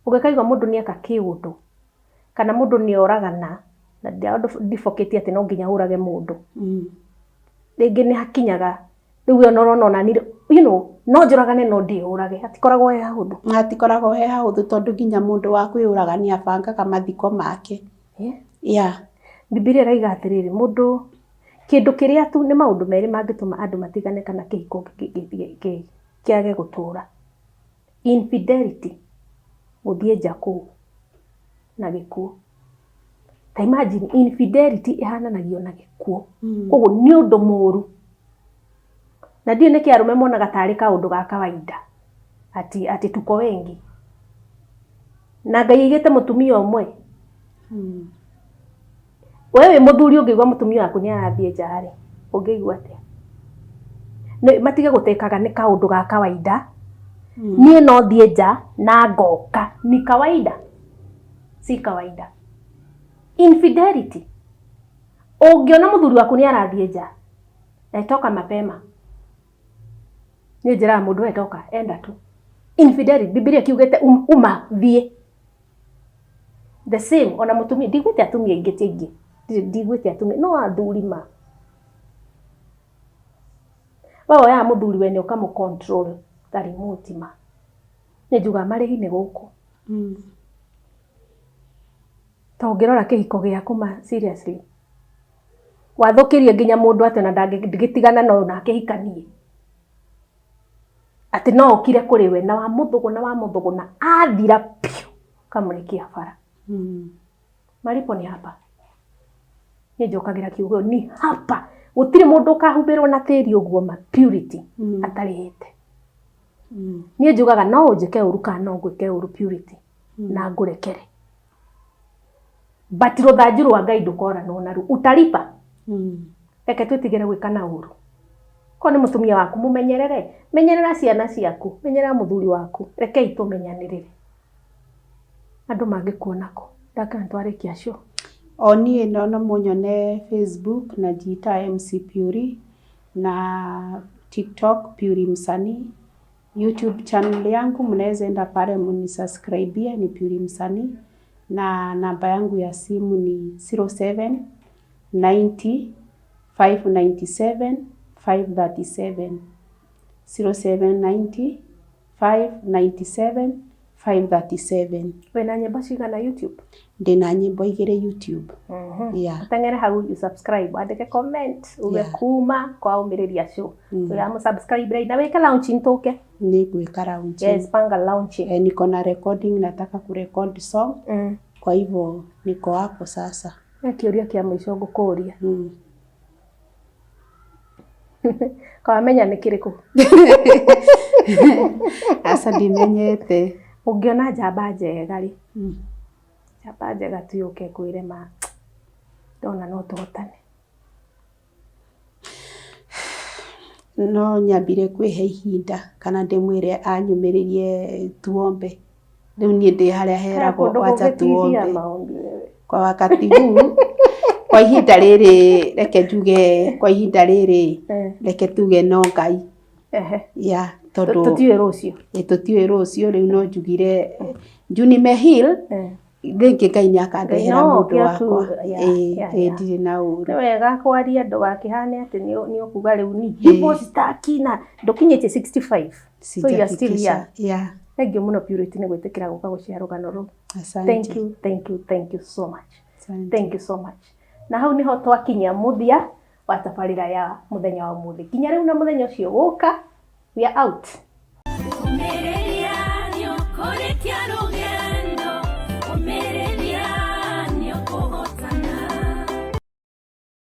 ungikaigwa mundu ni eka kiundu kana mundu ni oragana na ndifoketie ati no nginya urage mundu ringi ni hakinyaga riu ona ni no njuragane no ndiurage atikoragwo he hahuthu tondu nginya mundu wa kwiuraga ni abangaga mathiko make. Bibilia raiga atiriri mundu kindu kiria tu ni maundu meri mangituma andu matigane kana kihiko kiage gutura infidelity guthie njaku na gikuo ta imagine infidelity ihananagio na gikuo koguo ni undu muru na ndio niki arume monaga tari kaundu ga kawaida ati tuko wengi na Ngai igite mutumia umwe wewe muthuri ungigwa mutumia waku ni arathie njari ungigwa atia no matige gutekaga ni kaundu ga kawaida nie no thie nja na ngoka ni kawaida si kawaida infidelity ungiona muthuri waku ni arathie nja etoka mapema ni njira mundu etoka enda tu infidelity Biblia kiugete thie the same ona mutumia ndigwite atumia ingi ndigwite atumia no athuri ma wao ya muthuri we ni ukamu control tari mutima ni njuga marihi ni guku to ngirora kihiko giaku ma seriously wathukirie nginya mundu ate na ndangitigana no na kihikanie ati no okire kuri we na wa muthugu na athira piu kamurikia bara malipo ni hapa ni njokagira kiugo ni hapa gutire mundu kahumbirwo na tiri uguo ma purity atarihite ni njugaga no unjike uru kana ngwike uru purity na ngurekere batiro thanjiru wa Ngai ndukora no naru utalipa eke twitigere gwikana uru ko ni mutumia waku menyerera ciana ciaku menyerera muthuri waku reke itumenyanirire andu mangikuonako ndaka ntwarikia cio oni no munyone Facebook na jita MC Puri na TikTok Puri Msanii YouTube channel yangu mnaweza enda pale mnisubscribe ni Puri Msanii na namba yangu ya simu ni 07 90 597 537 0790 597 537. Wena nyimbo cigana YouTube? Ndina nyimbo igire YouTube. Tengere hau you subscribe, andike comment, uge kuma kwa umiriria show. Ya mu subscribe right na weka launch ntoke. Ni gweka launch. Yes, panga launch. Niko na recording, nataka kurecord song. Kwa hivyo niko hapo sasa. Na kiuria kia mwisho ngukuria. Kwa menya ni kiriku. Asa ndimenyete. Ungiona njamba njega ri. Njamba njega tuyuke kwire ma. Ndona no tuhotane. no nyambire kwihe ihinda kana ndimwire anyumiririe tuombe. Riu nie ndi haria heragwo wacha tuombe kwa wakati huu. Kwa ihinda riri reke njuge kwa ihinda riri reke tuge no Ngai. Ya tondu tutiwe rucio riu no njugire Juni Mehil ringi Ngai ni akandehera mundu wakwa ndiri na uru. Ni wega kwaria ndugakihane ati ni ukuga riu ni ibo stakina ndukinyete 65 so you are still here. Yeah. Thank you muno Purity ni gwitikira guka gucia rugano ru. Thank you so much. Thank you so much. Na hau niho twakinya muthia wa tabarira ya muthenya wa muthi. Kinya riu na muthenya ucio guka we are out.